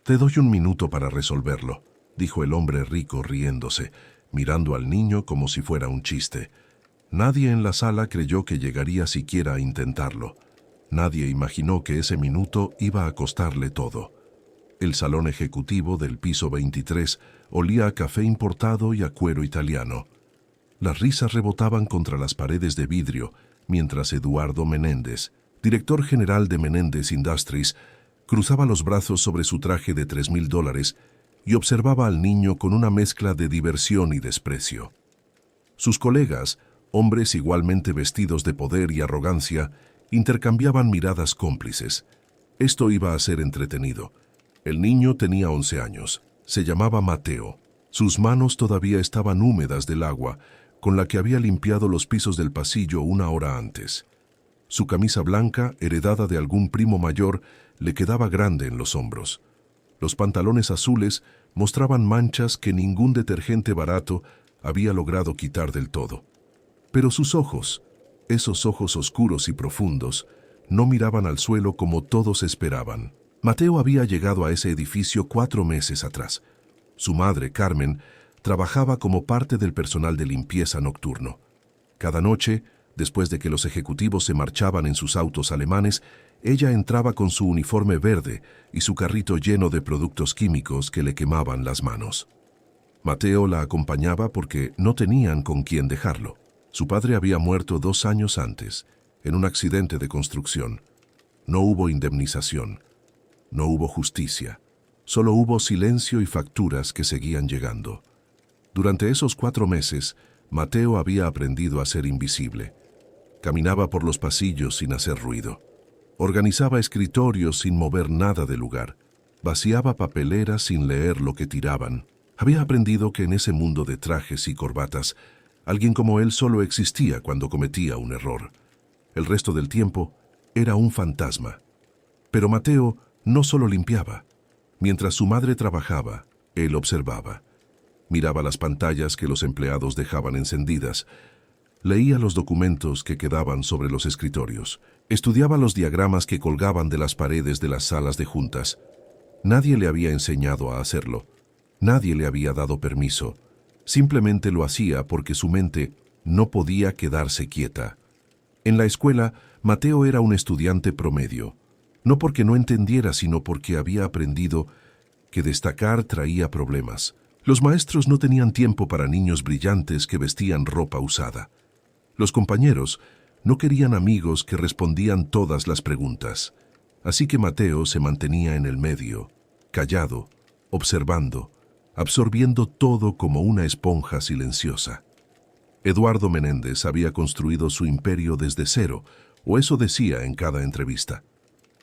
Te doy un minuto para resolverlo, dijo el hombre rico riéndose, mirando al niño como si fuera un chiste. Nadie en la sala creyó que llegaría siquiera a intentarlo. Nadie imaginó que ese minuto iba a costarle todo. El salón ejecutivo del piso 23 olía a café importado y a cuero italiano. Las risas rebotaban contra las paredes de vidrio, mientras Eduardo Menéndez, director general de Menéndez Industries, cruzaba los brazos sobre su traje de $3,000 y observaba al niño con una mezcla de diversión y desprecio. Sus colegas, hombres igualmente vestidos de poder y arrogancia, intercambiaban miradas cómplices. Esto iba a ser entretenido. El niño tenía 11 años. Se llamaba Mateo. Sus manos todavía estaban húmedas del agua, con la que había limpiado los pisos del pasillo una hora antes. Su camisa blanca, heredada de algún primo mayor, le quedaba grande en los hombros. Los pantalones azules mostraban manchas que ningún detergente barato había logrado quitar del todo. Pero sus ojos, esos ojos oscuros y profundos, no miraban al suelo como todos esperaban. Mateo había llegado a ese edificio 4 meses atrás. Su madre, Carmen, trabajaba como parte del personal de limpieza nocturno. Cada noche, después de que los ejecutivos se marchaban en sus autos alemanes, ella entraba con su uniforme verde y su carrito lleno de productos químicos que le quemaban las manos. Mateo la acompañaba porque no tenían con quién dejarlo. Su padre había muerto 2 años antes, en un accidente de construcción. No hubo indemnización. No hubo justicia. Solo hubo silencio y facturas que seguían llegando. Durante esos 4 meses, Mateo había aprendido a ser invisible. Caminaba por los pasillos sin hacer ruido. Organizaba escritorios sin mover nada del lugar. Vaciaba papeleras sin leer lo que tiraban. Había aprendido que en ese mundo de trajes y corbatas, alguien como él solo existía cuando cometía un error. El resto del tiempo era un fantasma. Pero Mateo no solo limpiaba. Mientras su madre trabajaba, él observaba. Miraba las pantallas que los empleados dejaban encendidas. Leía los documentos que quedaban sobre los escritorios. Estudiaba los diagramas que colgaban de las paredes de las salas de juntas. Nadie le había enseñado a hacerlo. Nadie le había dado permiso. Simplemente lo hacía porque su mente no podía quedarse quieta. En la escuela, Mateo era un estudiante promedio. No porque no entendiera, sino porque había aprendido que destacar traía problemas. Los maestros no tenían tiempo para niños brillantes que vestían ropa usada. Los compañeros no querían amigos que respondían todas las preguntas. Así que Mateo se mantenía en el medio, callado, observando, absorbiendo todo como una esponja silenciosa. Eduardo Menéndez había construido su imperio desde cero, o eso decía en cada entrevista.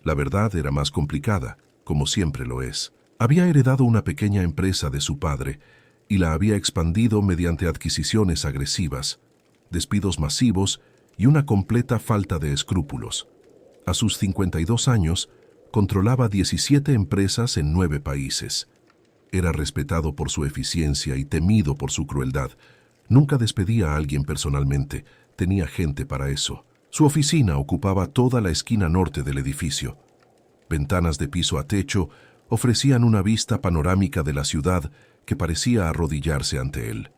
La verdad era más complicada, como siempre lo es. Había heredado una pequeña empresa de su padre y la había expandido mediante adquisiciones agresivas, despidos masivos y una completa falta de escrúpulos. A sus 52 años, controlaba 17 empresas en 9 países. Era respetado por su eficiencia y temido por su crueldad. Nunca despedía a alguien personalmente, tenía gente para eso. Su oficina ocupaba toda la esquina norte del edificio. Ventanas de piso a techo ofrecían una vista panorámica de la ciudad que parecía arrodillarse ante él.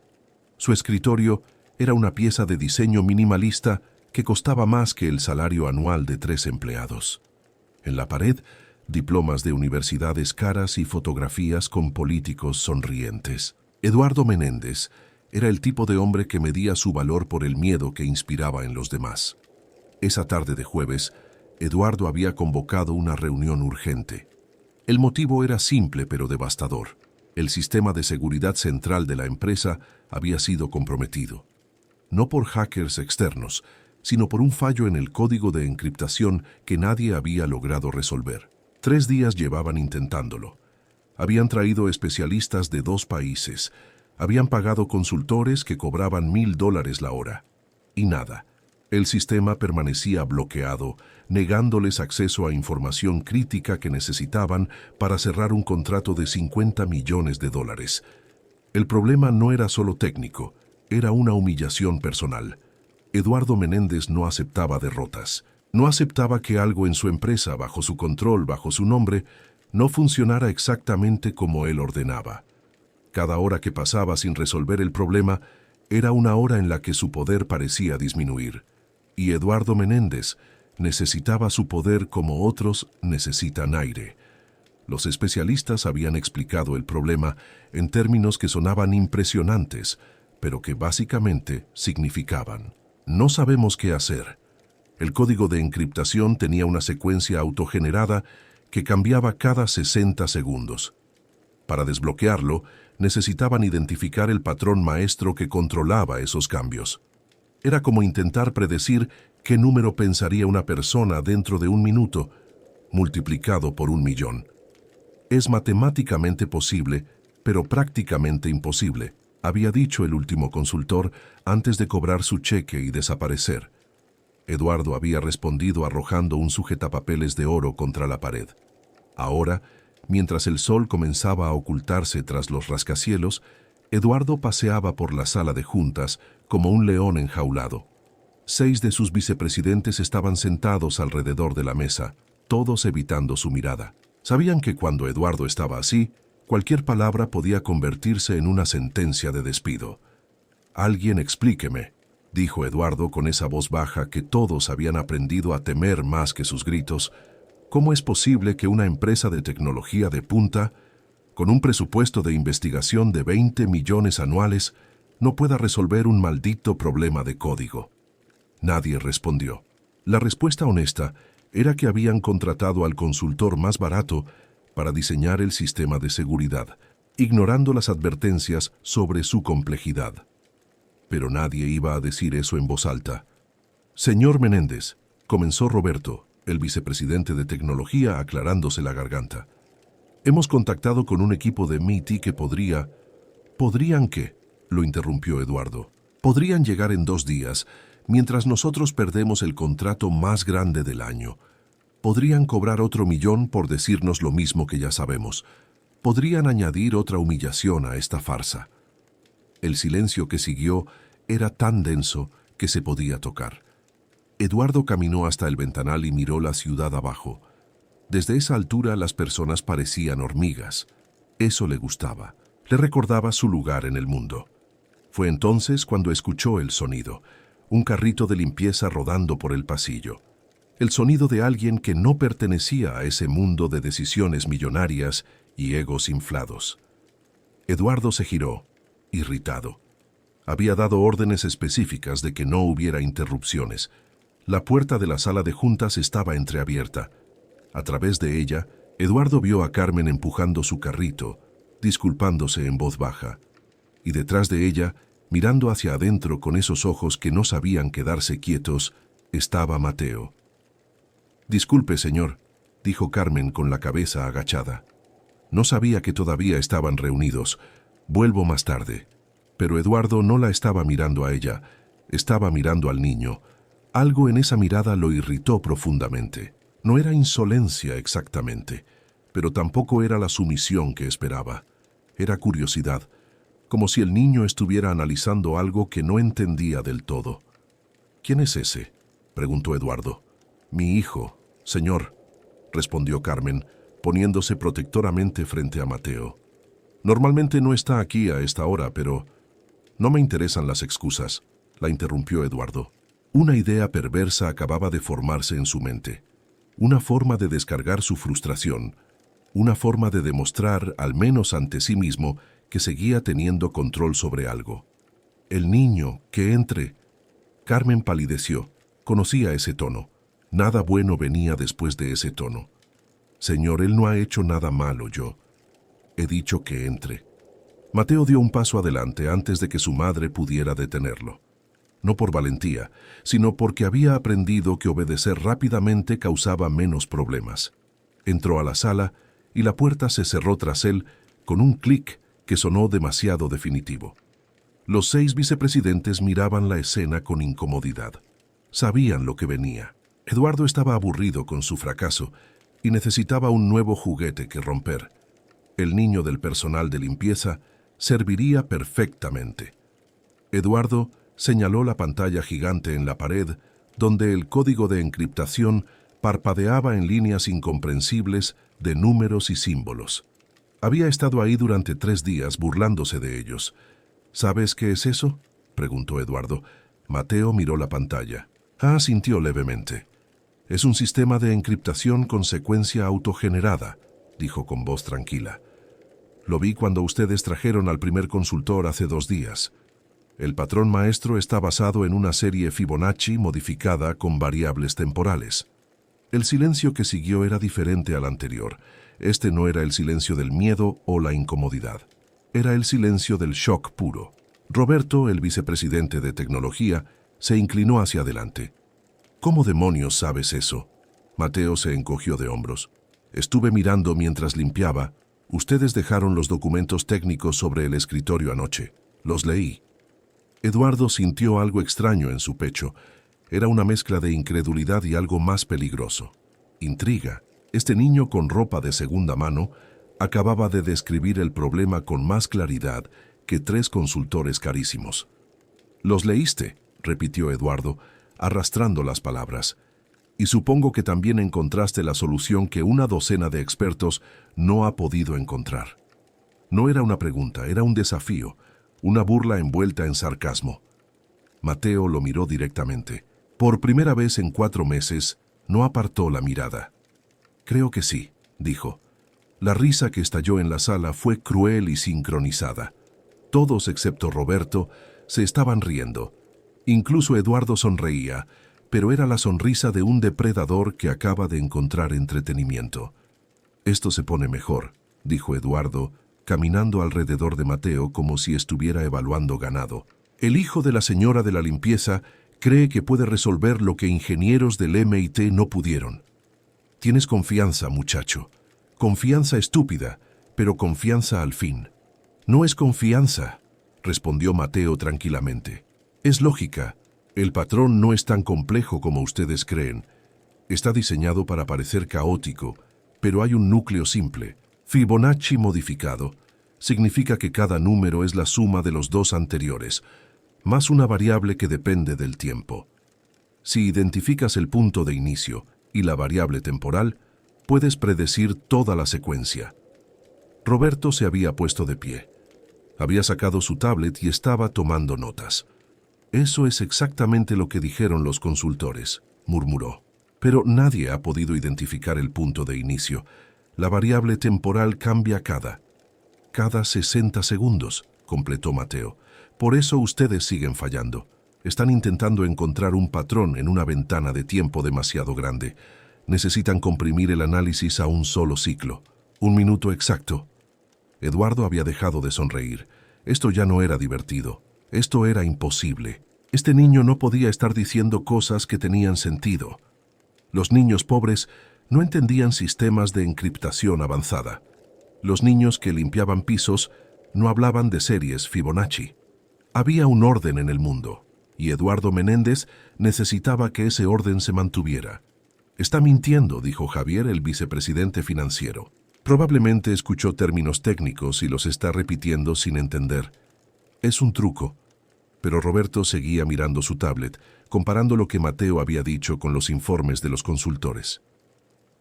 Su escritorio era una pieza de diseño minimalista que costaba más que el salario anual de 3 empleados. En la pared, diplomas de universidades caras y fotografías con políticos sonrientes. Eduardo Menéndez era el tipo de hombre que medía su valor por el miedo que inspiraba en los demás. Esa tarde de jueves, Eduardo había convocado una reunión urgente. El motivo era simple pero devastador. El sistema de seguridad central de la empresa había sido comprometido. No por hackers externos, sino por un fallo en el código de encriptación que nadie había logrado resolver. 3 días llevaban intentándolo. Habían traído especialistas de 2 países. Habían pagado consultores que cobraban $1,000 la hora. Y nada. El sistema permanecía bloqueado, negándoles acceso a información crítica que necesitaban para cerrar un contrato de $50 millones. El problema no era solo técnico, era una humillación personal. Eduardo Menéndez no aceptaba derrotas. No aceptaba que algo en su empresa, bajo su control, bajo su nombre, no funcionara exactamente como él ordenaba. Cada hora que pasaba sin resolver el problema era una hora en la que su poder parecía disminuir. Y Eduardo Menéndez necesitaba su poder como otros necesitan aire. Los especialistas habían explicado el problema en términos que sonaban impresionantes, pero que básicamente significaban: no sabemos qué hacer. El código de encriptación tenía una secuencia autogenerada que cambiaba cada 60 segundos. Para desbloquearlo, necesitaban identificar el patrón maestro que controlaba esos cambios. Era como intentar predecir qué número pensaría una persona dentro de un minuto, multiplicado por 1.000.000. Es matemáticamente posible, pero prácticamente imposible, había dicho el último consultor antes de cobrar su cheque y desaparecer. Eduardo había respondido arrojando un sujetapapeles de oro contra la pared. Ahora, mientras el sol comenzaba a ocultarse tras los rascacielos, Eduardo paseaba por la sala de juntas como un león enjaulado. 6 de sus vicepresidentes estaban sentados alrededor de la mesa, todos evitando su mirada. Sabían que cuando Eduardo estaba así, cualquier palabra podía convertirse en una sentencia de despido. «Alguien explíqueme», dijo Eduardo con esa voz baja que todos habían aprendido a temer más que sus gritos. «¿Cómo es posible que una empresa de tecnología de punta, con un presupuesto de investigación de 20 millones anuales, no pueda resolver un maldito problema de código?» Nadie respondió. La respuesta honesta era que habían contratado al consultor más barato para diseñar el sistema de seguridad, ignorando las advertencias sobre su complejidad. Pero nadie iba a decir eso en voz alta. «Señor Menéndez», comenzó Roberto, el vicepresidente de tecnología, aclarándose la garganta. «Hemos contactado con un equipo de MIT que podría...» «¿Podrían qué?», lo interrumpió Eduardo. «Podrían llegar en 2 días, mientras nosotros perdemos el contrato más grande del año. Podrían cobrar otro 1.000.000 por decirnos lo mismo que ya sabemos. Podrían añadir otra humillación a esta farsa». El silencio que siguió era tan denso que se podía tocar. Eduardo caminó hasta el ventanal y miró la ciudad abajo. Desde esa altura las personas parecían hormigas. Eso le gustaba. Le recordaba su lugar en el mundo. Fue entonces cuando escuchó el sonido, un carrito de limpieza rodando por el pasillo. El sonido de alguien que no pertenecía a ese mundo de decisiones millonarias y egos inflados. Eduardo se giró, irritado. Había dado órdenes específicas de que no hubiera interrupciones. La puerta de la sala de juntas estaba entreabierta. A través de ella, Eduardo vio a Carmen empujando su carrito, disculpándose en voz baja. Y detrás de ella, mirando hacia adentro con esos ojos que no sabían quedarse quietos, estaba Mateo. «Disculpe, señor», dijo Carmen con la cabeza agachada. «No sabía que todavía estaban reunidos. Vuelvo más tarde». Pero Eduardo no la estaba mirando a ella, estaba mirando al niño. Algo en esa mirada lo irritó profundamente. No era insolencia exactamente, pero tampoco era la sumisión que esperaba. Era curiosidad, como si el niño estuviera analizando algo que no entendía del todo. «¿Quién es ese?», preguntó Eduardo. «Mi hijo, señor», respondió Carmen, poniéndose protectoramente frente a Mateo. «Normalmente no está aquí a esta hora, pero...» «No me interesan las excusas», la interrumpió Eduardo. Una idea perversa acababa de formarse en su mente. Una forma de descargar su frustración. Una forma de demostrar, al menos ante sí mismo, que seguía teniendo control sobre algo. «El niño, que entre». Carmen palideció. Conocía ese tono. Nada bueno venía después de ese tono. «Señor, él no ha hecho nada malo, yo. He dicho que entre». Mateo dio un paso adelante antes de que su madre pudiera detenerlo. No por valentía, sino porque había aprendido que obedecer rápidamente causaba menos problemas. Entró a la sala y la puerta se cerró tras él con un clic que sonó demasiado definitivo. Los 6 vicepresidentes miraban la escena con incomodidad. Sabían lo que venía. Eduardo estaba aburrido con su fracaso y necesitaba un nuevo juguete que romper. El niño del personal de limpieza serviría perfectamente. Eduardo señaló la pantalla gigante en la pared donde el código de encriptación Parpadeaba en líneas incomprensibles de números y símbolos. Había estado ahí durante 3 días burlándose de ellos. ¿Sabes qué es eso?, preguntó Eduardo. Mateo miró la pantalla. Asintió levemente. Es un sistema de encriptación con secuencia autogenerada, dijo con voz tranquila. Lo vi cuando ustedes trajeron al primer consultor hace 2 días. El patrón maestro está basado en una serie Fibonacci modificada con variables temporales. El silencio que siguió era diferente al anterior. Este no era el silencio del miedo o la incomodidad. Era el silencio del shock puro. Roberto, el vicepresidente de tecnología, se inclinó hacia adelante. ¿Cómo demonios sabes eso? Mateo se encogió de hombros. Estuve mirando mientras limpiaba. Ustedes dejaron los documentos técnicos sobre el escritorio anoche. Los leí. Eduardo sintió algo extraño en su pecho. Era una mezcla de incredulidad y algo más peligroso. Intriga. Este niño con ropa de segunda mano acababa de describir el problema con más claridad que 3 consultores carísimos. «¿Los leíste?», repitió Eduardo, arrastrando las palabras. «Y supongo que también encontraste la solución que una docena de expertos no ha podido encontrar». No era una pregunta, era un desafío, una burla envuelta en sarcasmo. Mateo lo miró directamente. Por primera vez en 4 meses, no apartó la mirada. «Creo que sí», dijo. La risa que estalló en la sala fue cruel y sincronizada. Todos, excepto Roberto, se estaban riendo. Incluso Eduardo sonreía, pero era la sonrisa de un depredador que acaba de encontrar entretenimiento. «Esto se pone mejor», dijo Eduardo, caminando alrededor de Mateo como si estuviera evaluando ganado. «El hijo de la señora de la limpieza cree que puede resolver lo que ingenieros del MIT no pudieron. Tienes confianza, muchacho. Confianza estúpida, pero confianza al fin». «No es confianza», respondió Mateo tranquilamente. «Es lógica. El patrón no es tan complejo como ustedes creen. Está diseñado para parecer caótico, pero hay un núcleo simple. Fibonacci modificado significa que cada número es la suma de los 2 anteriores, más una variable que depende del tiempo. Si identificas el punto de inicio y la variable temporal, puedes predecir toda la secuencia». Roberto se había puesto de pie. Había sacado su tablet y estaba tomando notas. «Eso es exactamente lo que dijeron los consultores», murmuró. «Pero nadie ha podido identificar el punto de inicio. La variable temporal cambia cada 60 segundos», completó Mateo. «Por eso ustedes siguen fallando. Están intentando encontrar un patrón en una ventana de tiempo demasiado grande. Necesitan comprimir el análisis a un solo ciclo. 1 minuto exacto». Eduardo había dejado de sonreír. Esto ya no era divertido. Esto era imposible. Este niño no podía estar diciendo cosas que tenían sentido. Los niños pobres no entendían sistemas de encriptación avanzada. Los niños que limpiaban pisos no hablaban de series Fibonacci. Había un orden en el mundo, y Eduardo Menéndez necesitaba que ese orden se mantuviera. «Está mintiendo», dijo Javier, el vicepresidente financiero. Probablemente escuchó términos técnicos y los está repitiendo sin entender. «Es un truco». Pero Roberto seguía mirando su tablet, comparando lo que Mateo había dicho con los informes de los consultores.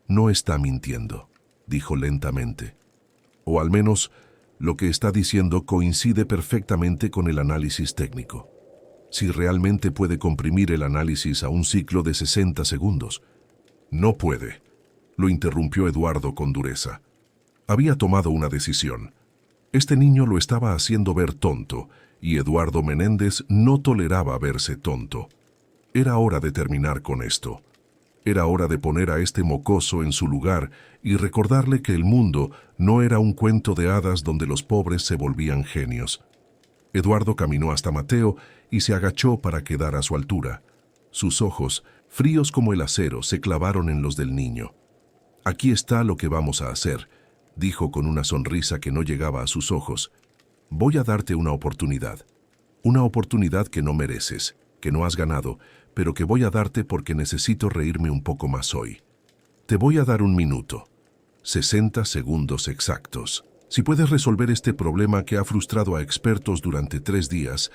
«No está mintiendo», dijo lentamente. «O al menos, lo que está diciendo coincide perfectamente con el análisis técnico. Si realmente puede comprimir el análisis a un ciclo de 60 segundos. «No puede», lo interrumpió Eduardo con dureza. Había tomado una decisión. Este niño lo estaba haciendo ver tonto, y Eduardo Menéndez no toleraba verse tonto. Era hora de terminar con esto. Era hora de poner a este mocoso en su lugar y recordarle que el mundo no era un cuento de hadas donde los pobres se volvían genios. Eduardo caminó hasta Mateo y se agachó para quedar a su altura. Sus ojos, fríos como el acero, se clavaron en los del niño. «Aquí está lo que vamos a hacer», dijo con una sonrisa que no llegaba a sus ojos. «Voy a darte una oportunidad que no mereces, que no has ganado, pero que voy a darte porque necesito reírme un poco más hoy. Te voy a dar 1 minuto, 60 segundos exactos. Si puedes resolver este problema que ha frustrado a expertos durante 3 días,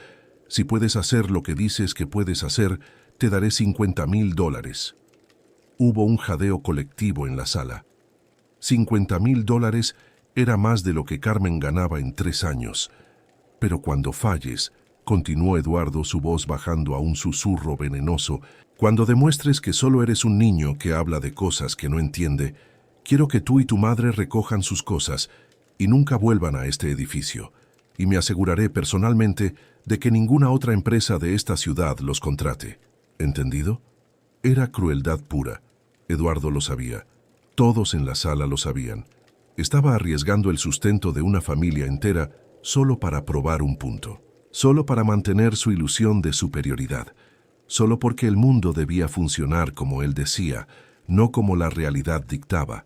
si puedes hacer lo que dices que puedes hacer, te daré $50,000. Hubo un jadeo colectivo en la sala. $50,000 era más de lo que Carmen ganaba en 3 años. Pero cuando falles, continuó Eduardo, su voz bajando a un susurro venenoso, cuando demuestres que solo eres un niño que habla de cosas que no entiende, quiero que tú y tu madre recojan sus cosas y nunca vuelvan a este edificio. Y me aseguraré personalmente de que ninguna otra empresa de esta ciudad los contrate. ¿Entendido? Era crueldad pura. Eduardo lo sabía. Todos en la sala lo sabían. Estaba arriesgando el sustento de una familia entera solo para probar un punto. Solo para mantener su ilusión de superioridad. Solo porque el mundo debía funcionar como él decía, no como la realidad dictaba.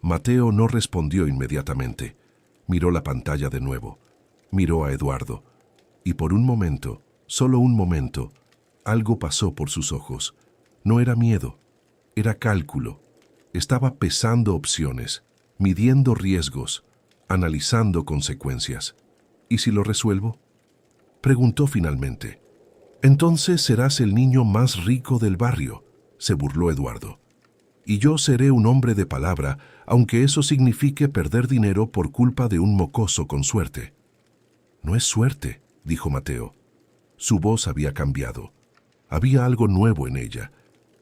Mateo no respondió inmediatamente. Miró la pantalla de nuevo. Miró a Eduardo. Y por un momento, solo un momento, algo pasó por sus ojos. No era miedo, era cálculo. Estaba pesando opciones, midiendo riesgos, analizando consecuencias. ¿Y si lo resuelvo? Preguntó finalmente. Entonces serás el niño más rico del barrio, se burló Eduardo. Y yo seré un hombre de palabra, aunque eso signifique perder dinero por culpa de un mocoso con suerte. No es suerte, dijo Mateo. Su voz había cambiado. Había algo nuevo en ella,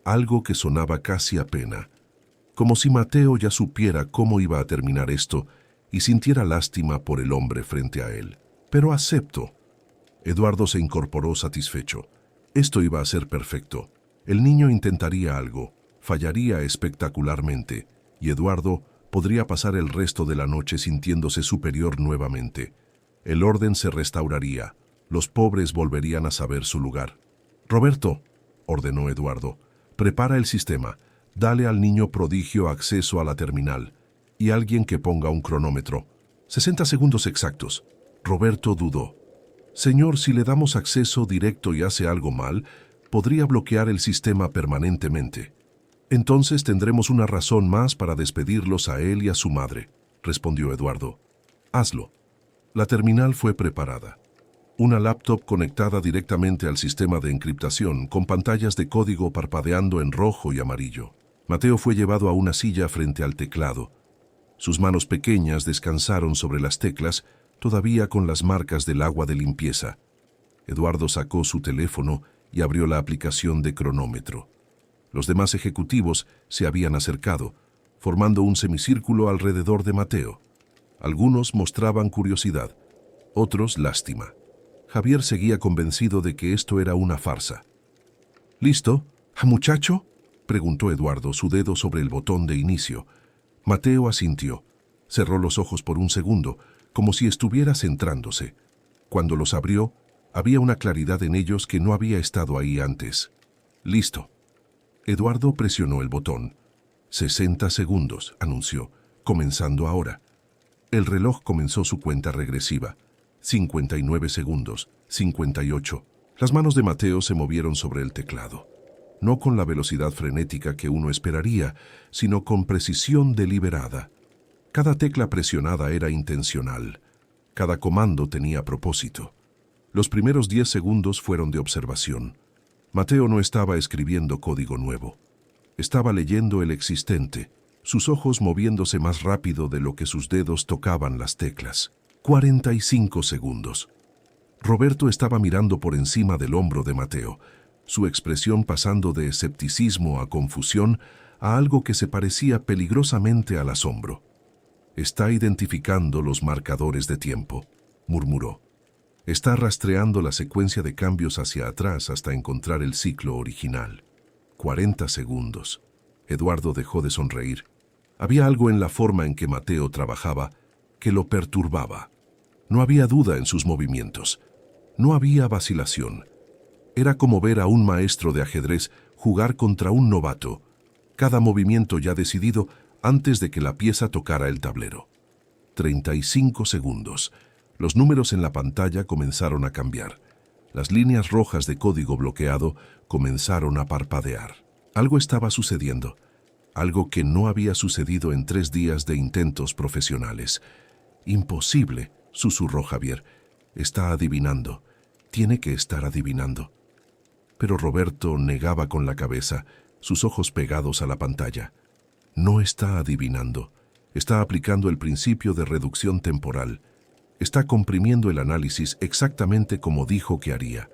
algo que sonaba casi a pena, como si Mateo ya supiera cómo iba a terminar esto y sintiera lástima por el hombre frente a él. Pero acepto. Eduardo se incorporó satisfecho. Esto iba a ser perfecto. El niño intentaría algo, fallaría espectacularmente, y Eduardo podría pasar el resto de la noche sintiéndose superior nuevamente. El orden se restauraría. Los pobres volverían a saber su lugar. «Roberto», ordenó Eduardo, «prepara el sistema. Dale al niño prodigio acceso a la terminal. Y alguien que ponga un cronómetro. 60 segundos exactos». Roberto dudó. «Señor, si le damos acceso directo y hace algo mal, podría bloquear el sistema permanentemente». «Entonces tendremos una razón más para despedirlos a él y a su madre», respondió Eduardo. «Hazlo». La terminal fue preparada. Una laptop conectada directamente al sistema de encriptación, con pantallas de código parpadeando en rojo y amarillo. Mateo fue llevado a una silla frente al teclado. Sus manos pequeñas descansaron sobre las teclas, todavía con las marcas del agua de limpieza. Eduardo sacó su teléfono y abrió la aplicación de cronómetro. Los demás ejecutivos se habían acercado, formando un semicírculo alrededor de Mateo. Algunos mostraban curiosidad, otros lástima. Javier seguía convencido de que esto era una farsa. «¿Listo, muchacho?», preguntó Eduardo, su dedo sobre el botón de inicio. Mateo asintió. Cerró los ojos por un segundo, como si estuviera centrándose. Cuando los abrió, había una claridad en ellos que no había estado ahí antes. «Listo». Eduardo presionó el botón. 60 segundos, anunció, comenzando ahora. El reloj comenzó su cuenta regresiva. 59 segundos, 58. Las manos de Mateo se movieron sobre el teclado. No con la velocidad frenética que uno esperaría, sino con precisión deliberada. Cada tecla presionada era intencional. Cada comando tenía propósito. Los primeros 10 segundos fueron de observación. Mateo no estaba escribiendo código nuevo. Estaba leyendo el existente, sus ojos moviéndose más rápido de lo que sus dedos tocaban las teclas. 45 segundos. Roberto estaba mirando por encima del hombro de Mateo, su expresión pasando de escepticismo a confusión a algo que se parecía peligrosamente al asombro. «Está identificando los marcadores de tiempo», murmuró. «Está rastreando la secuencia de cambios hacia atrás hasta encontrar el ciclo original». 40 segundos. Eduardo dejó de sonreír. Había algo en la forma en que Mateo trabajaba que lo perturbaba. No había duda en sus movimientos. No había vacilación. Era como ver a un maestro de ajedrez jugar contra un novato. Cada movimiento ya decidido antes de que la pieza tocara el tablero. 35 segundos. Los números en la pantalla comenzaron a cambiar. Las líneas rojas de código bloqueado comenzaron a parpadear. Algo estaba sucediendo. Algo que no había sucedido en 3 días de intentos profesionales. «Imposible», susurró Javier. «Está adivinando. Tiene que estar adivinando». Pero Roberto negaba con la cabeza. sus ojos pegados a la pantalla. No está adivinando. Está aplicando el principio de reducción temporal. Está comprimiendo el análisis exactamente como dijo que haría.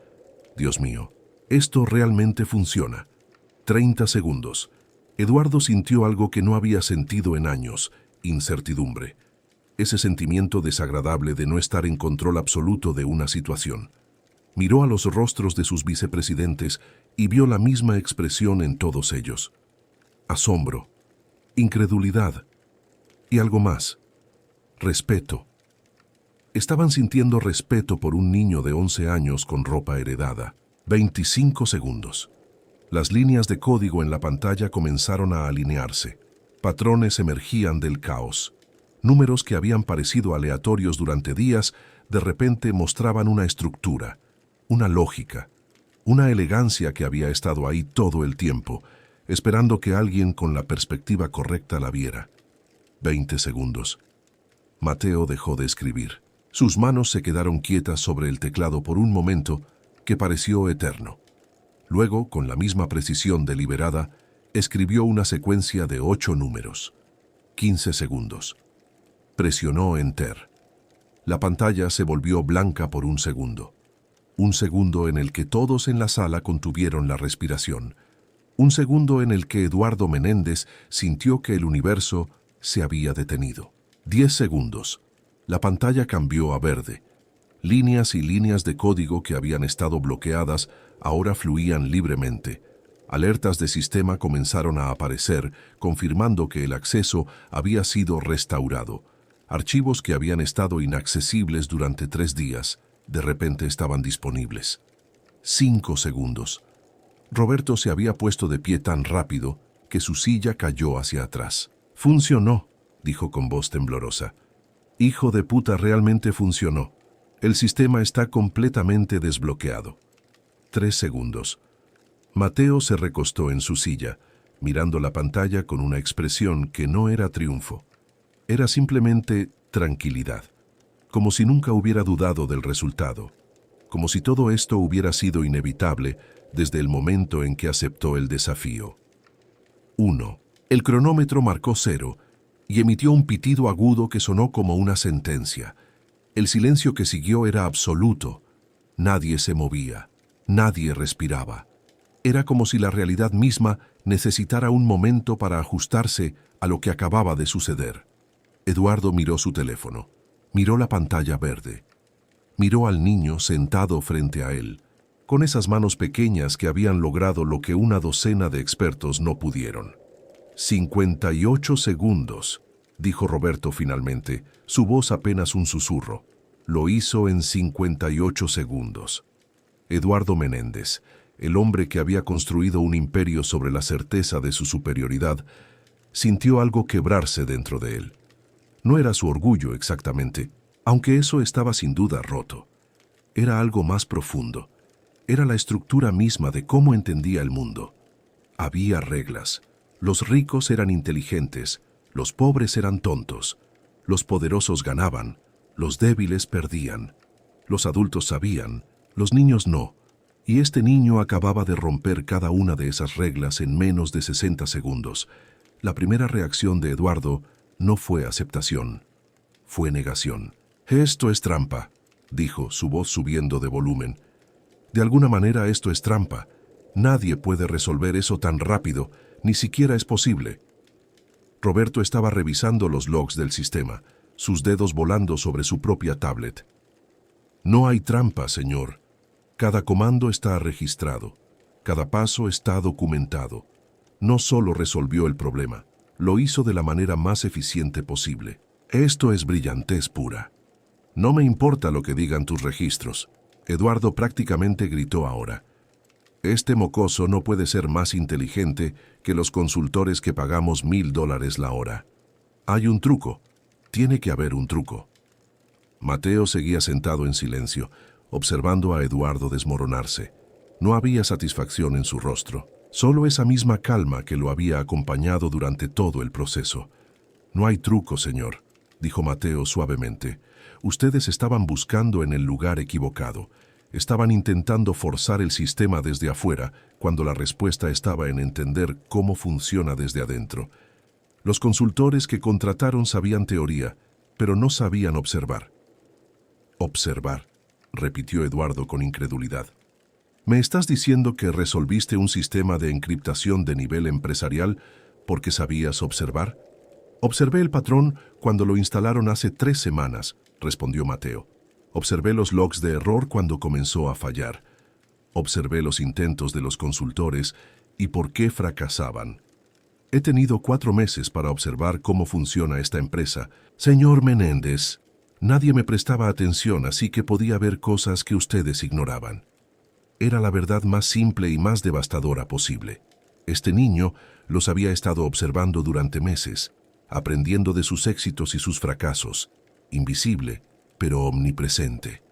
Dios mío, esto realmente funciona. 30 segundos. Eduardo sintió algo que no había sentido en años: incertidumbre. Ese sentimiento desagradable de no estar en control absoluto de una situación. Miró a los rostros de sus vicepresidentes y vio la misma expresión en todos ellos. Asombro, incredulidad y algo más: respeto. Estaban sintiendo respeto por un niño de 11 años con ropa heredada. 25 segundos. Las líneas de código en la pantalla comenzaron a alinearse. Patrones emergían del caos. Números que habían parecido aleatorios durante días, de repente mostraban una estructura, una lógica, una elegancia que había estado ahí todo el tiempo, esperando que alguien con la perspectiva correcta la viera. 20 segundos. Mateo dejó de escribir. Sus manos se quedaron quietas sobre el teclado por un momento que pareció eterno. Luego, con la misma precisión deliberada, escribió una secuencia de 8 números. 15 segundos. Presionó Enter. La pantalla se volvió blanca por un segundo. Un segundo en el que todos en la sala contuvieron la respiración. Un segundo en el que Eduardo Menéndez sintió que el universo se había detenido. 10 segundos. La pantalla cambió a verde. Líneas y líneas de código que habían estado bloqueadas ahora fluían libremente. Alertas de sistema comenzaron a aparecer, confirmando que el acceso había sido restaurado. Archivos que habían estado inaccesibles durante 3 días, de repente estaban disponibles. 5 segundos. Roberto se había puesto de pie tan rápido que su silla cayó hacia atrás. «Funcionó», dijo con voz temblorosa. «Hijo de puta, realmente funcionó. El sistema está completamente desbloqueado». 3 segundos. Mateo se recostó en su silla, mirando la pantalla con una expresión que no era triunfo. Era simplemente tranquilidad, como si nunca hubiera dudado del resultado, como si todo esto hubiera sido inevitable desde el momento en que aceptó el desafío. 1. El cronómetro marcó 0 y emitió un pitido agudo que sonó como una sentencia. El silencio que siguió era absoluto. Nadie se movía, nadie respiraba. Era como si la realidad misma necesitara un momento para ajustarse a lo que acababa de suceder. Eduardo miró su teléfono, miró la pantalla verde, miró al niño sentado frente a él, con esas manos pequeñas que habían logrado lo que una docena de expertos no pudieron. 58 segundos, dijo Roberto finalmente, su voz apenas un susurro. Lo hizo en 58 segundos. Eduardo Menéndez, el hombre que había construido un imperio sobre la certeza de su superioridad, sintió algo quebrarse dentro de él. No era su orgullo exactamente, aunque eso estaba sin duda roto. Era algo más profundo. Era la estructura misma de cómo entendía el mundo. Había reglas. Los ricos eran inteligentes, los pobres eran tontos. Los poderosos ganaban, los débiles perdían. Los adultos sabían, los niños no. Y este niño acababa de romper cada una de esas reglas en menos de 60 segundos. La primera reacción de Eduardo no fue aceptación, fue negación. «Esto es trampa», dijo, su voz subiendo de volumen. «De alguna manera esto es trampa. Nadie puede resolver eso tan rápido, ni siquiera es posible». Roberto estaba revisando los logs del sistema, sus dedos volando sobre su propia tablet. «No hay trampa, señor. Cada comando está registrado. Cada paso está documentado. No solo resolvió el problema, lo hizo de la manera más eficiente posible. Esto es brillantez pura». «No me importa lo que digan tus registros», Eduardo prácticamente gritó ahora. «Este mocoso no puede ser más inteligente que los consultores que pagamos $1000 la hora. Hay un truco. Tiene que haber un truco». Mateo seguía sentado en silencio, observando a Eduardo desmoronarse. No había satisfacción en su rostro, solo esa misma calma que lo había acompañado durante todo el proceso. «No hay truco, señor», dijo Mateo suavemente. «Ustedes estaban buscando en el lugar equivocado. Estaban intentando forzar el sistema desde afuera, cuando la respuesta estaba en entender cómo funciona desde adentro. Los consultores que contrataron sabían teoría, pero no sabían observar. «Observar», repitió Eduardo con incredulidad. «¿Me estás diciendo que resolviste un sistema de encriptación de nivel empresarial porque sabías observar?» «Observé el patrón cuando lo instalaron hace 3 semanas», respondió Mateo. «Observé los logs de error cuando comenzó a fallar. Observé los intentos de los consultores y por qué fracasaban. He tenido 4 meses para observar cómo funciona esta empresa. Señor Menéndez, nadie me prestaba atención, así que podía ver cosas que ustedes ignoraban. Era la verdad más simple y más devastadora posible. Este niño los había estado observando durante meses, aprendiendo de sus éxitos y sus fracasos, invisible, pero omnipresente.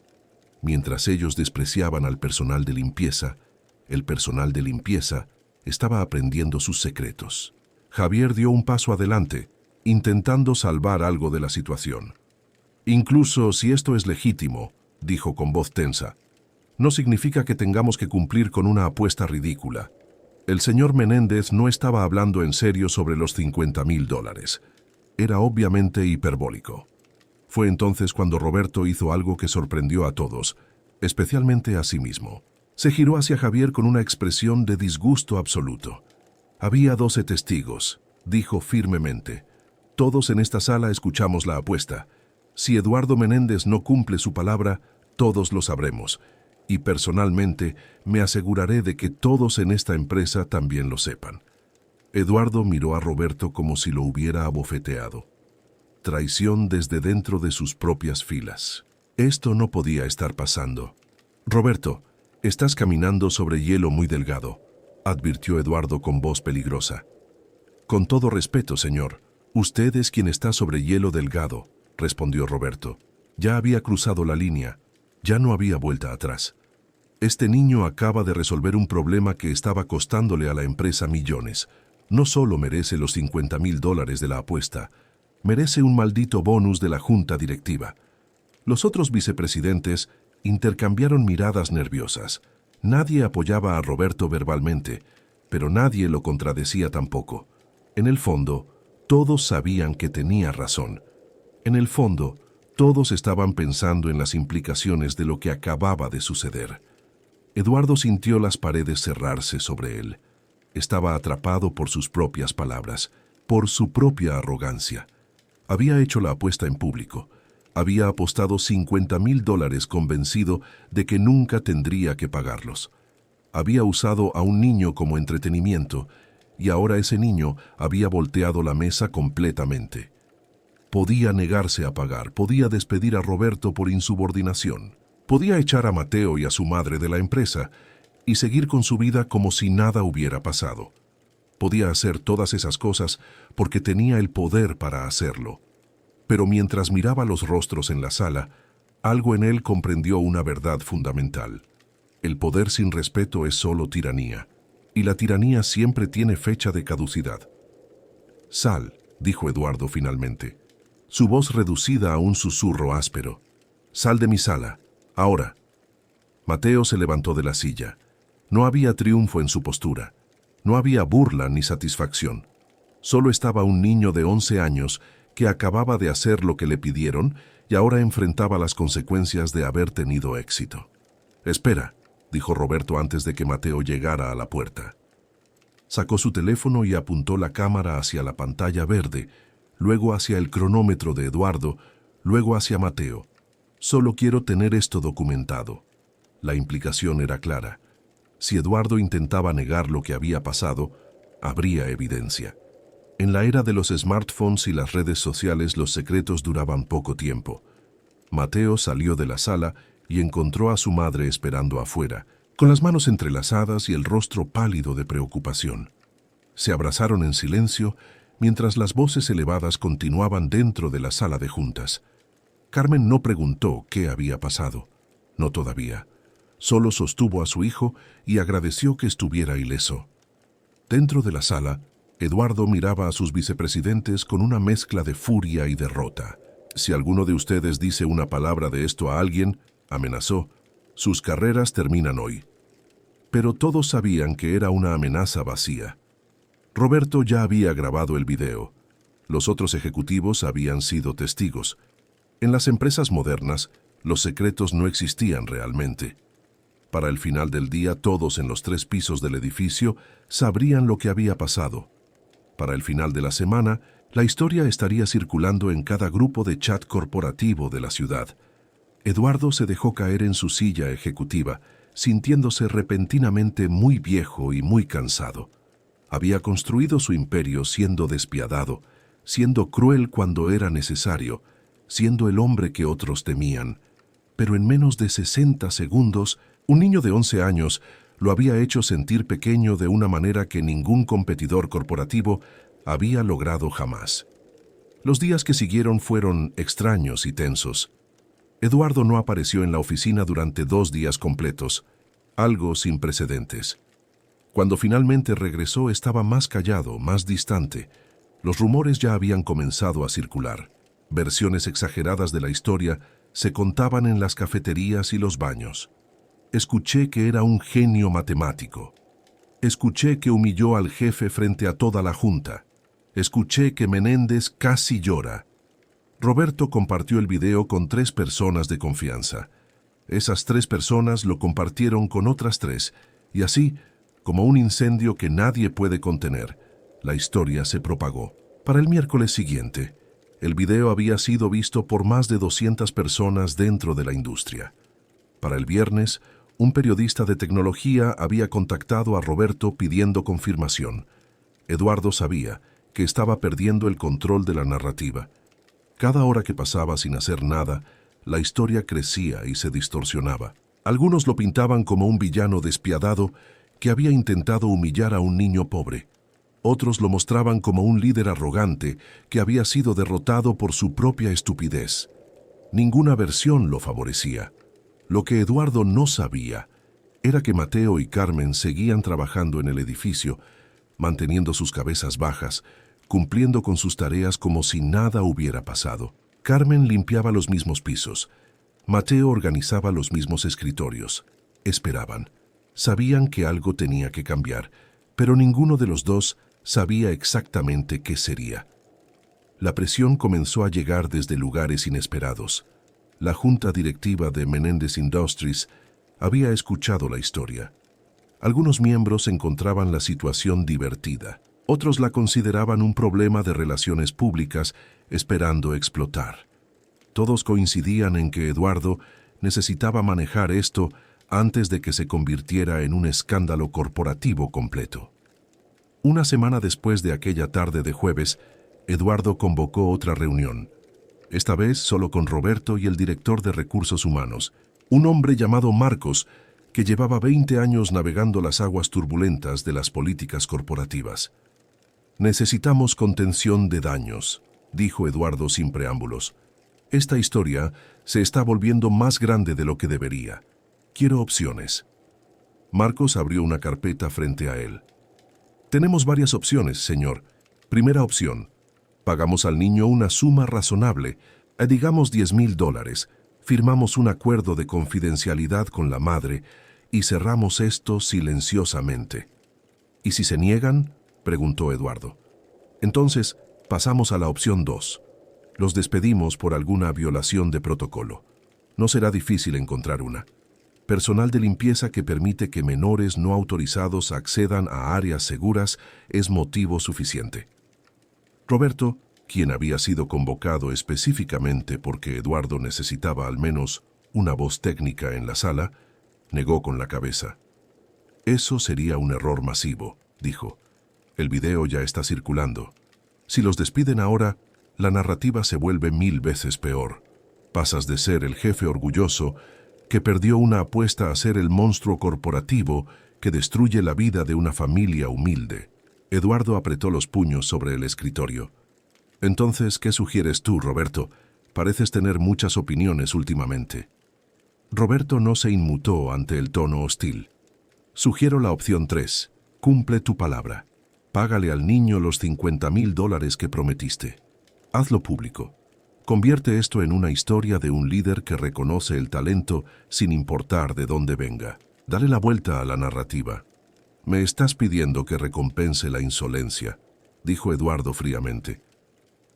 Mientras ellos despreciaban al personal de limpieza, el personal de limpieza estaba aprendiendo sus secretos. Javier dio un paso adelante, intentando salvar algo de la situación. «Incluso si esto es legítimo», dijo con voz tensa, «no significa que tengamos que cumplir con una apuesta ridícula. El señor Menéndez no estaba hablando en serio sobre los $50,000. Era obviamente hiperbólico». Fue entonces cuando Roberto hizo algo que sorprendió a todos, especialmente a sí mismo. Se giró hacia Javier con una expresión de disgusto absoluto. «Había 12 testigos», dijo firmemente. «Todos en esta sala escuchamos la apuesta. Si Eduardo Menéndez no cumple su palabra, todos lo sabremos. Y personalmente me aseguraré de que todos en esta empresa también lo sepan». Eduardo miró a Roberto como si lo hubiera abofeteado. Traición desde dentro de sus propias filas. Esto no podía estar pasando. «Roberto, estás caminando sobre hielo muy delgado», advirtió Eduardo con voz peligrosa. «Con todo respeto, señor, usted es quien está sobre hielo delgado», respondió Roberto. Ya había cruzado la línea, ya no había vuelta atrás. Este niño acaba de resolver un problema que estaba costándole a la empresa millones. No solo merece los $50,000 de la apuesta, merece un maldito bonus de la junta directiva. Los otros vicepresidentes intercambiaron miradas nerviosas. Nadie apoyaba a Roberto verbalmente, pero nadie lo contradecía tampoco. En el fondo, todos sabían que tenía razón. En el fondo, todos estaban pensando en las implicaciones de lo que acababa de suceder. Eduardo sintió las paredes cerrarse sobre él. Estaba atrapado por sus propias palabras, por su propia arrogancia. Había hecho la apuesta en público. Había apostado $50,000 convencido de que nunca tendría que pagarlos. Había usado a un niño como entretenimiento y ahora ese niño había volteado la mesa completamente. Podía negarse a pagar, podía despedir a Roberto por insubordinación, podía echar a Mateo y a su madre de la empresa y seguir con su vida como si nada hubiera pasado. Podía hacer todas esas cosas porque tenía el poder para hacerlo. Pero mientras miraba los rostros en la sala, algo en él comprendió una verdad fundamental. El poder sin respeto es solo tiranía, y la tiranía siempre tiene fecha de caducidad. «Sal», dijo Eduardo finalmente, su voz reducida a un susurro áspero. «Sal de mi sala, ahora». Mateo se levantó de la silla. No había triunfo en su postura. No había burla ni satisfacción. Solo estaba un niño de 11 años que acababa de hacer lo que le pidieron y ahora enfrentaba las consecuencias de haber tenido éxito. «Espera», dijo Roberto antes de que Mateo llegara a la puerta. Sacó su teléfono y apuntó la cámara hacia la pantalla verde, luego hacia el cronómetro de Eduardo, luego hacia Mateo. «Solo quiero tener esto documentado». La implicación era clara. Si Eduardo intentaba negar lo que había pasado, habría evidencia. En la era de los smartphones y las redes sociales, los secretos duraban poco tiempo. Mateo salió de la sala y encontró a su madre esperando afuera, con las manos entrelazadas y el rostro pálido de preocupación. Se abrazaron en silencio mientras las voces elevadas continuaban dentro de la sala de juntas. Carmen no preguntó qué había pasado. No todavía. Solo sostuvo a su hijo y agradeció que estuviera ileso. Dentro de la sala, Eduardo miraba a sus vicepresidentes con una mezcla de furia y derrota. «Si alguno de ustedes dice una palabra de esto a alguien», amenazó, Sus carreras terminan hoy. Pero todos sabían que era una amenaza vacía. Roberto ya había grabado el video. Los otros ejecutivos habían sido testigos. En las empresas modernas, los secretos no existían realmente. Para el final del día, todos en los 3 pisos del edificio sabrían lo que había pasado. Para el final de la semana, la historia estaría circulando en cada grupo de chat corporativo de la ciudad. Eduardo se dejó caer en su silla ejecutiva, sintiéndose repentinamente muy viejo y muy cansado. Había construido su imperio siendo despiadado, siendo cruel cuando era necesario, siendo el hombre que otros temían. Pero en menos de 60 segundos, un niño de 11 años lo había hecho sentir pequeño de una manera que ningún competidor corporativo había logrado jamás. Los días que siguieron fueron extraños y tensos. Eduardo no apareció en la oficina durante 2 días completos, algo sin precedentes. Cuando finalmente regresó estaba más callado, más distante. Los rumores ya habían comenzado a circular. Versiones exageradas de la historia se contaban en las cafeterías y los baños. Escuché que era un genio matemático. Escuché que humilló al jefe frente a toda la junta. Escuché que Menéndez casi llora. Roberto compartió el video con 3 personas de confianza. Esas 3 personas lo compartieron con otras 3, y así, como un incendio que nadie puede contener, la historia se propagó. Para el miércoles siguiente, el video había sido visto por más de 200 personas dentro de la industria. Para el viernes, un periodista de tecnología había contactado a Roberto pidiendo confirmación. Eduardo sabía que estaba perdiendo el control de la narrativa. Cada hora que pasaba sin hacer nada, la historia crecía y se distorsionaba. Algunos lo pintaban como un villano despiadado que había intentado humillar a un niño pobre. Otros lo mostraban como un líder arrogante que había sido derrotado por su propia estupidez. Ninguna versión lo favorecía. Lo que Eduardo no sabía era que Mateo y Carmen seguían trabajando en el edificio, manteniendo sus cabezas bajas, cumpliendo con sus tareas como si nada hubiera pasado. Carmen limpiaba los mismos pisos. Mateo organizaba los mismos escritorios. Esperaban. Sabían que algo tenía que cambiar, pero ninguno de los dos sabía exactamente qué sería. La presión comenzó a llegar desde lugares inesperados. La junta directiva de Menéndez Industries había escuchado la historia. Algunos miembros encontraban la situación divertida. Otros la consideraban un problema de relaciones públicas esperando explotar. Todos coincidían en que Eduardo necesitaba manejar esto antes de que se convirtiera en un escándalo corporativo completo. Una semana después de aquella tarde de jueves, Eduardo convocó otra reunión. Esta vez solo con Roberto y el director de Recursos Humanos, un hombre llamado Marcos, que llevaba 20 años navegando las aguas turbulentas de las políticas corporativas. Necesitamos contención de daños, dijo Eduardo sin preámbulos. Esta historia se está volviendo más grande de lo que debería. Quiero opciones. Marcos abrió una carpeta frente a él. Tenemos varias opciones, señor. Primera opción. Pagamos al niño una suma razonable, digamos $10,000. Firmamos un acuerdo de confidencialidad con la madre y cerramos esto silenciosamente. ¿Y si se niegan?, preguntó Eduardo. Entonces, pasamos a la opción 2. Los despedimos por alguna violación de protocolo. No será difícil encontrar una. Personal de limpieza que permite que menores no autorizados accedan a áreas seguras es motivo suficiente. Roberto, quien había sido convocado específicamente porque Eduardo necesitaba al menos una voz técnica en la sala, negó con la cabeza. Eso sería un error masivo, dijo. El video ya está circulando. Si los despiden ahora, la narrativa se vuelve 1000 veces peor. Pasas de ser el jefe orgulloso que perdió una apuesta a ser el monstruo corporativo que destruye la vida de una familia humilde. Eduardo apretó los puños sobre el escritorio. Entonces, ¿qué sugieres tú, Roberto? Pareces tener muchas opiniones últimamente. Roberto no se inmutó ante el tono hostil. Sugiero la opción 3. Cumple tu palabra. Págale al niño los $50,000 que prometiste. Hazlo público. Convierte esto en una historia de un líder que reconoce el talento sin importar de dónde venga. Dale la vuelta a la narrativa. Me estás pidiendo que recompense la insolencia, dijo Eduardo fríamente.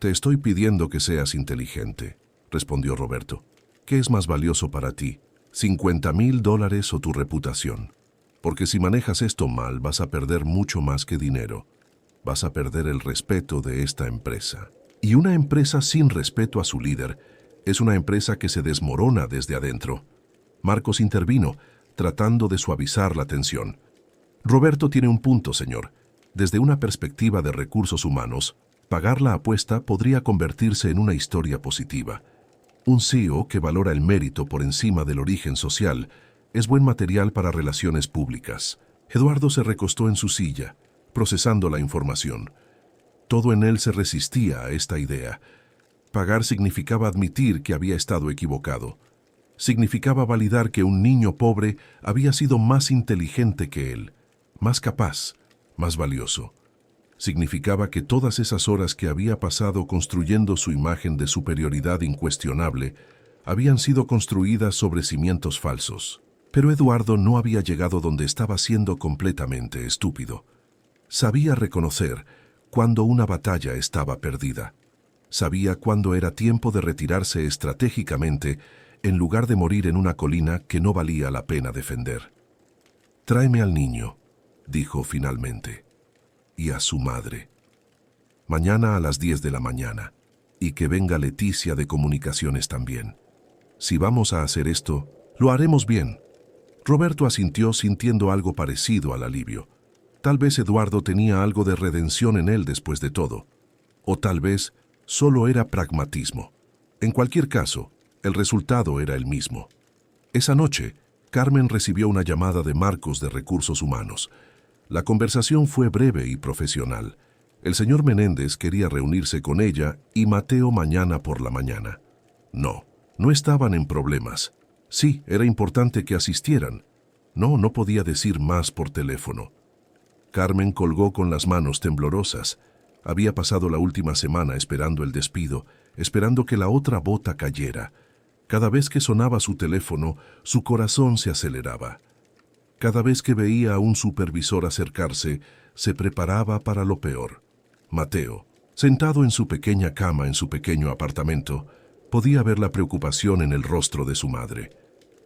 Te estoy pidiendo que seas inteligente, respondió Roberto. ¿Qué es más valioso para ti, $50,000 o tu reputación? Porque si manejas esto mal, vas a perder mucho más que dinero. Vas a perder el respeto de esta empresa. Y una empresa sin respeto a su líder es una empresa que se desmorona desde adentro. Marcos intervino, tratando de suavizar la tensión. Roberto tiene un punto, señor. Desde una perspectiva de recursos humanos, pagar la apuesta podría convertirse en una historia positiva. Un CEO que valora el mérito por encima del origen social es buen material para relaciones públicas. Eduardo se recostó en su silla, procesando la información. Todo en él se resistía a esta idea. Pagar significaba admitir que había estado equivocado. Significaba validar que un niño pobre había sido más inteligente que él, más capaz, más valioso. Significaba que todas esas horas que había pasado construyendo su imagen de superioridad incuestionable habían sido construidas sobre cimientos falsos. Pero Eduardo no había llegado donde estaba siendo completamente estúpido. Sabía reconocer cuando una batalla estaba perdida. Sabía cuándo era tiempo de retirarse estratégicamente en lugar de morir en una colina que no valía la pena defender. «Tráeme al niño», dijo finalmente, «y a su madre. Mañana a las 10 de la mañana, y que venga Leticia de Comunicaciones también. Si vamos a hacer esto, lo haremos bien». Roberto asintió sintiendo algo parecido al alivio. Tal vez Eduardo tenía algo de redención en él después de todo. O tal vez solo era pragmatismo. En cualquier caso, el resultado era el mismo. Esa noche, Carmen recibió una llamada de Marcos de Recursos Humanos. La conversación fue breve y profesional. El señor Menéndez quería reunirse con ella y Mateo mañana por la mañana. No estaban en problemas. Sí, era importante que asistieran. No podía decir más por teléfono. Carmen colgó con las manos temblorosas. Había pasado la última semana esperando el despido, esperando que la otra bota cayera. Cada vez que sonaba su teléfono, su corazón se aceleraba. Cada vez que veía a un supervisor acercarse, se preparaba para lo peor. Mateo, sentado en su pequeña cama en su pequeño apartamento, podía ver la preocupación en el rostro de su madre.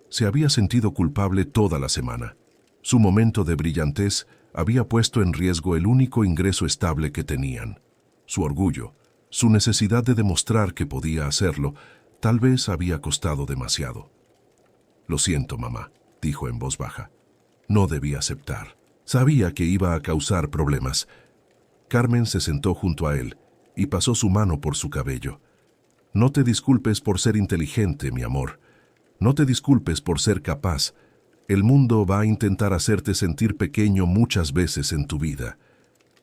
Se había sentido culpable toda la semana. Su momento de brillantez había puesto en riesgo el único ingreso estable que tenían. Su orgullo, su necesidad de demostrar que podía hacerlo, tal vez había costado demasiado. «Lo siento, mamá», dijo en voz baja. No debía aceptar. Sabía que iba a causar problemas. Carmen se sentó junto a él y pasó su mano por su cabello. «No te disculpes por ser inteligente, mi amor. No te disculpes por ser capaz. El mundo va a intentar hacerte sentir pequeño muchas veces en tu vida.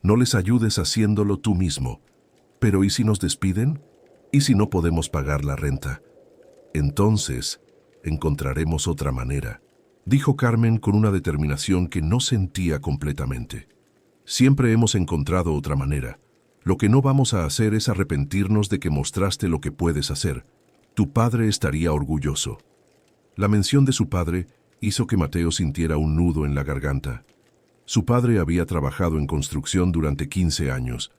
No les ayudes haciéndolo tú mismo. Pero ¿y si nos despiden? ¿Y si no podemos pagar la renta? Entonces, encontraremos otra manera», dijo Carmen con una determinación que no sentía completamente. «Siempre hemos encontrado otra manera. Lo que no vamos a hacer es arrepentirnos de que mostraste lo que puedes hacer. Tu padre estaría orgulloso». La mención de su padre hizo que Mateo sintiera un nudo en la garganta. Su padre había trabajado en construcción durante 15 años.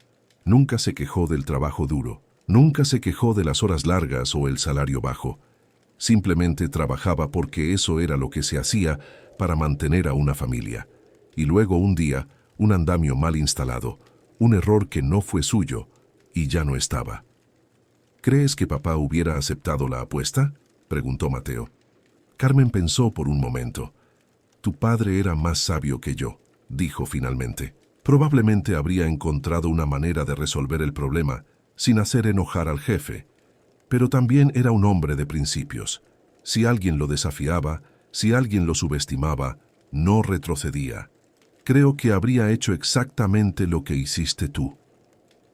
Nunca se quejó del trabajo duro. Nunca se quejó de las horas largas o el salario bajo. Simplemente trabajaba porque eso era lo que se hacía para mantener a una familia. Y luego un día, un andamio mal instalado, un error que no fue suyo, y ya no estaba. «¿Crees que papá hubiera aceptado la apuesta?», preguntó Mateo. Carmen pensó por un momento. «Tu padre era más sabio que yo», dijo finalmente. «Probablemente habría encontrado una manera de resolver el problema sin hacer enojar al jefe. Pero también era un hombre de principios. Si alguien lo desafiaba, si alguien lo subestimaba, no retrocedía. Creo que habría hecho exactamente lo que hiciste tú».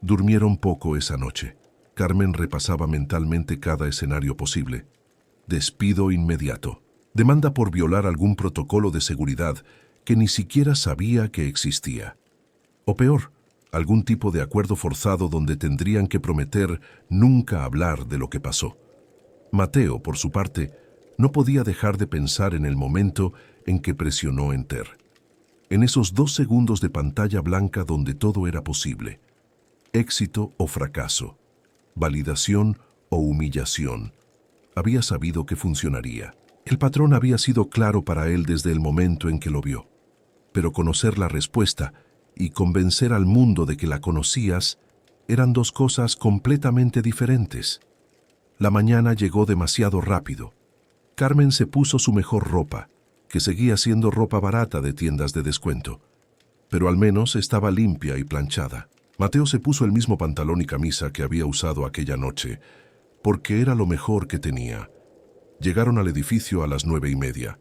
Durmieron poco esa noche. Carmen repasaba mentalmente cada escenario posible. Despido inmediato. Demanda por violar algún protocolo de seguridad que ni siquiera sabía que existía. O peor, algún tipo de acuerdo forzado donde tendrían que prometer nunca hablar de lo que pasó. Mateo, por su parte, no podía dejar de pensar en el momento en que presionó Enter. En esos 2 segundos de pantalla blanca donde todo era posible. Éxito o fracaso. Validación o humillación. Había sabido que funcionaría. El patrón había sido claro para él desde el momento en que lo vio. Pero conocer la respuesta y convencer al mundo de que la conocías eran 2 cosas completamente diferentes. La mañana llegó demasiado rápido. Carmen se puso su mejor ropa, que seguía siendo ropa barata de tiendas de descuento, pero al menos estaba limpia y planchada. Mateo se puso el mismo pantalón y camisa que había usado aquella noche, porque era lo mejor que tenía. Llegaron al edificio a las 9:30.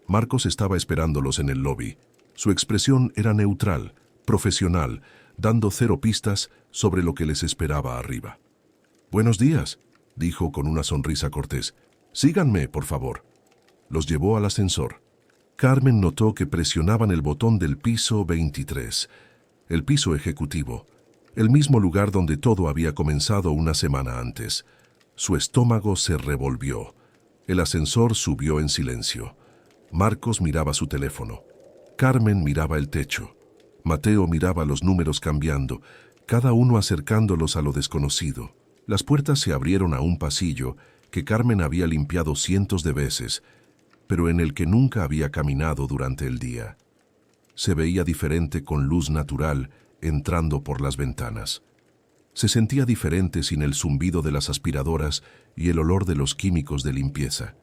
Marcos estaba esperándolos en el lobby. Su expresión era neutral, profesional, dando 0 pistas sobre lo que les esperaba arriba. «Buenos días», dijo con una sonrisa cortés. «Síganme, por favor». Los llevó al ascensor. Carmen notó que presionaban el botón del piso 23, el piso ejecutivo, el mismo lugar donde todo había comenzado una semana antes. Su estómago se revolvió. El ascensor subió en silencio. Marcos miraba su teléfono. Carmen miraba el techo. Mateo miraba los números cambiando, cada uno acercándolos a lo desconocido. Las puertas se abrieron a un pasillo que Carmen había limpiado cientos de veces, pero en el que nunca había caminado durante el día. Se veía diferente con luz natural entrando por las ventanas. Se sentía diferente sin el zumbido de las aspiradoras y el olor de los químicos de limpieza.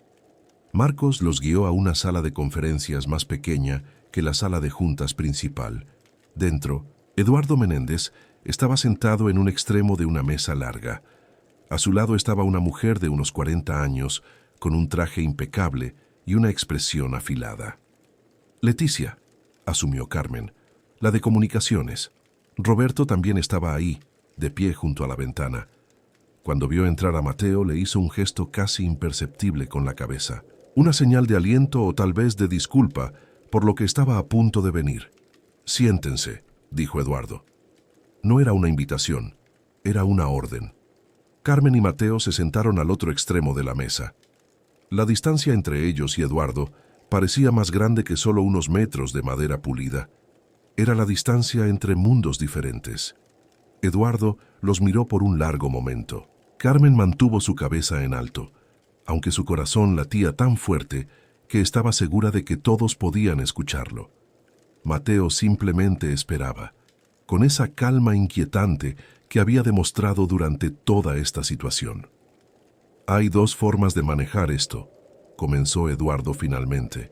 Marcos los guió a una sala de conferencias más pequeña que la sala de juntas principal. Dentro, Eduardo Menéndez estaba sentado en un extremo de una mesa larga. A su lado estaba una mujer de unos 40 años, con un traje impecable y una expresión afilada. «Leticia», asumió Carmen, «la de comunicaciones». Roberto también estaba ahí, de pie junto a la ventana. Cuando vio entrar a Mateo, le hizo un gesto casi imperceptible con la cabeza. Una señal de aliento o tal vez de disculpa por lo que estaba a punto de venir. «Siéntense», dijo Eduardo. No era una invitación, era una orden. Carmen y Mateo se sentaron al otro extremo de la mesa. La distancia entre ellos y Eduardo parecía más grande que solo unos metros de madera pulida. Era la distancia entre mundos diferentes. Eduardo los miró por un largo momento. Carmen mantuvo su cabeza en alto, aunque su corazón latía tan fuerte que estaba segura de que todos podían escucharlo. Mateo simplemente esperaba, con esa calma inquietante que había demostrado durante toda esta situación. «Hay 2 formas de manejar esto», comenzó Eduardo finalmente.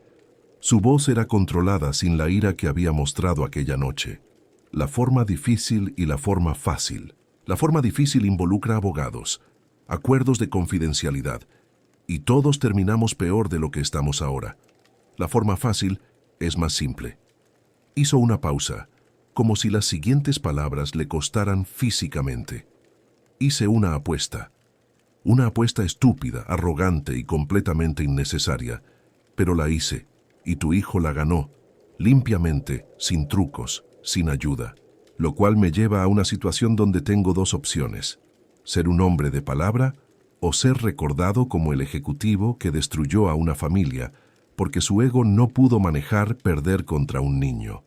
Su voz era controlada sin la ira que había mostrado aquella noche. La forma difícil y la forma fácil. La forma difícil involucra abogados, acuerdos de confidencialidad, y todos terminamos peor de lo que estamos ahora. La forma fácil es más simple. Hizo una pausa, como si las siguientes palabras le costaran físicamente. «Hice una apuesta. Una apuesta estúpida, arrogante y completamente innecesaria, pero la hice. Y tu hijo la ganó, limpiamente, sin trucos, sin ayuda. Lo cual me lleva a una situación donde tengo 2 opciones. Ser un hombre de palabra o ser recordado como el ejecutivo que destruyó a una familia porque su ego no pudo manejar perder contra un niño».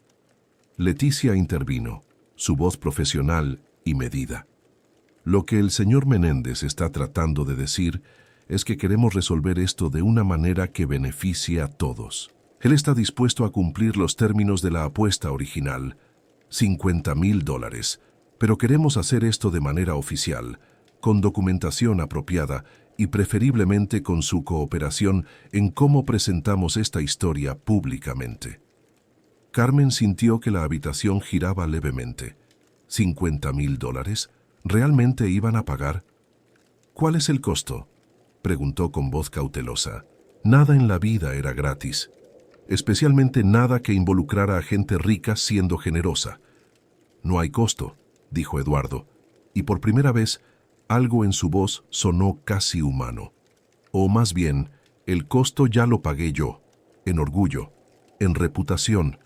Leticia intervino, su voz profesional y medida. «Lo que el señor Menéndez está tratando de decir es que queremos resolver esto de una manera que beneficie a todos. Él está dispuesto a cumplir los términos de la apuesta original, $50,000, pero queremos hacer esto de manera oficial, con documentación apropiada y preferiblemente con su cooperación en cómo presentamos esta historia públicamente». Carmen sintió que la habitación giraba levemente. $50,000, ¿realmente iban a pagar? «¿Cuál es el costo?», preguntó con voz cautelosa. Nada en la vida era gratis, especialmente nada que involucrara a gente rica siendo generosa. «No hay costo», dijo Eduardo, y por primera vez algo en su voz sonó casi humano. «O más bien, el costo ya lo pagué yo, en orgullo, en reputación,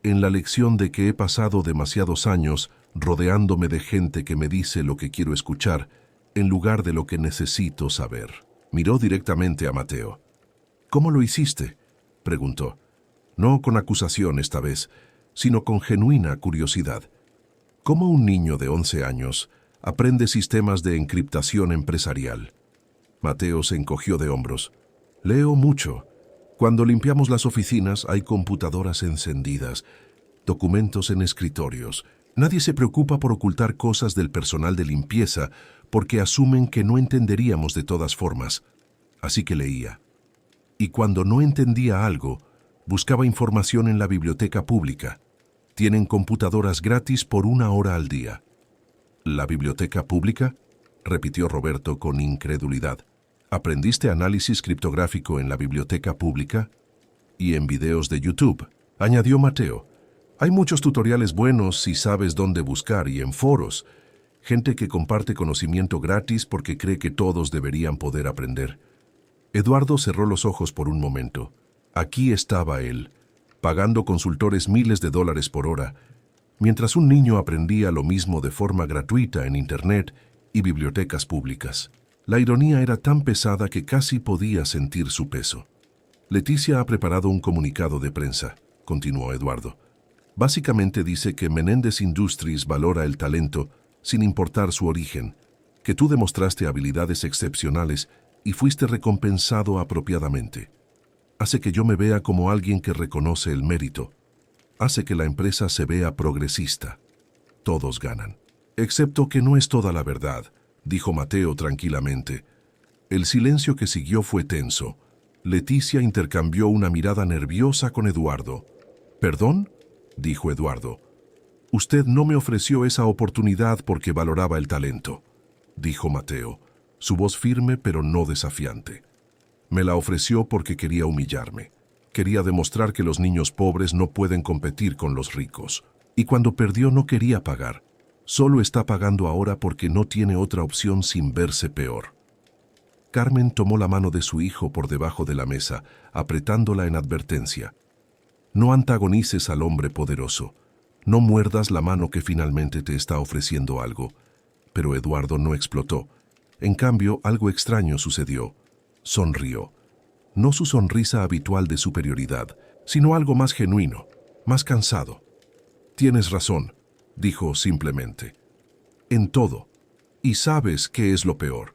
en la lección de que he pasado demasiados años rodeándome de gente que me dice lo que quiero escuchar en lugar de lo que necesito saber. Miró directamente a Mateo. ¿Cómo lo hiciste?, preguntó. No con acusación esta vez, sino con genuina curiosidad. ¿Cómo un niño de 11 años aprende sistemas de encriptación empresarial? Mateo se encogió de hombros. Leo mucho. Cuando limpiamos las oficinas hay computadoras encendidas, documentos en escritorios. Nadie se preocupa por ocultar cosas del personal de limpieza porque asumen que no entenderíamos de todas formas. Así que leía. Y cuando no entendía algo, buscaba información en la biblioteca pública. Tienen computadoras gratis por 1 hora al día. ¿La biblioteca pública?, repitió Roberto con incredulidad. ¿Aprendiste análisis criptográfico en la biblioteca pública? Y en videos de YouTube, añadió Mateo. Hay muchos tutoriales buenos si sabes dónde buscar y en foros. Gente que comparte conocimiento gratis porque cree que todos deberían poder aprender. Eduardo cerró los ojos por un momento. Aquí estaba él, pagando consultores miles de dólares por hora, mientras un niño aprendía lo mismo de forma gratuita en Internet y bibliotecas públicas. La ironía era tan pesada que casi podía sentir su peso. Leticia ha preparado un comunicado de prensa, continuó Eduardo. Básicamente dice que Menéndez Industries valora el talento sin importar su origen, que tú demostraste habilidades excepcionales y fuiste recompensado apropiadamente. Hace que yo me vea como alguien que reconoce el mérito. Hace que la empresa se vea progresista. Todos ganan. Excepto que no es toda la verdad, dijo Mateo tranquilamente. El silencio que siguió fue tenso. Leticia intercambió una mirada nerviosa con Eduardo. ¿Perdón?, dijo Eduardo. Usted no me ofreció esa oportunidad porque valoraba el talento, dijo Mateo, su voz firme pero no desafiante. Me la ofreció porque quería humillarme. Quería demostrar que los niños pobres no pueden competir con los ricos. Y cuando perdió no quería pagar. Solo está pagando ahora porque no tiene otra opción sin verse peor. Carmen tomó la mano de su hijo por debajo de la mesa, apretándola en advertencia. No antagonices al hombre poderoso. No muerdas la mano que finalmente te está ofreciendo algo. Pero Eduardo no explotó. En cambio, algo extraño sucedió. Sonrió. No su sonrisa habitual de superioridad, sino algo más genuino, más cansado. Tienes razón, dijo simplemente. En todo. Y sabes qué es lo peor.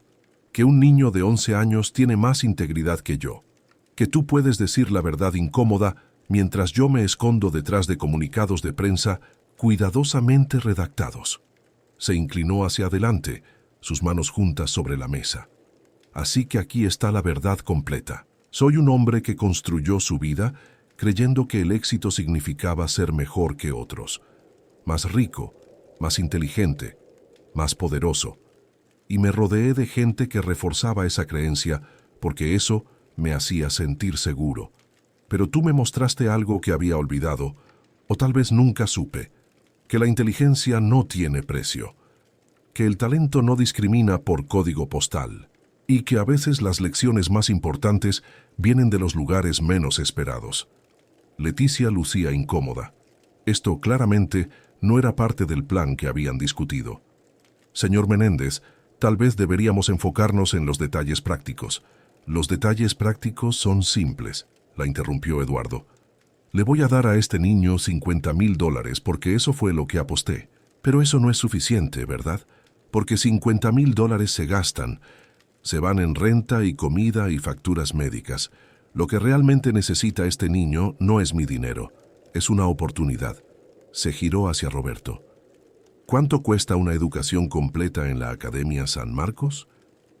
Que un niño de 11 años tiene más integridad que yo. Que tú puedes decir la verdad incómoda mientras yo me escondo detrás de comunicados de prensa cuidadosamente redactados. Se inclinó hacia adelante, sus manos juntas sobre la mesa. Así que aquí está la verdad completa. Soy un hombre que construyó su vida creyendo que el éxito significaba ser mejor que otros, más rico, más inteligente, más poderoso. Y me rodeé de gente que reforzaba esa creencia porque eso me hacía sentir seguro. Pero tú me mostraste algo que había olvidado, o tal vez nunca supe, que la inteligencia no tiene precio, que el talento no discrimina por código postal, y que a veces las lecciones más importantes vienen de los lugares menos esperados. Leticia lucía incómoda. Esto claramente no era parte del plan que habían discutido. Señor Menéndez, tal vez deberíamos enfocarnos en los detalles prácticos. Los detalles prácticos son simples, la interrumpió Eduardo. Le voy a dar a este niño $50,000 porque eso fue lo que aposté. Pero eso no es suficiente, ¿verdad? Porque $50,000 se gastan. Se van en renta y comida y facturas médicas. Lo que realmente necesita este niño no es mi dinero, es una oportunidad. Se giró hacia Roberto. ¿Cuánto cuesta una educación completa en la Academia San Marcos?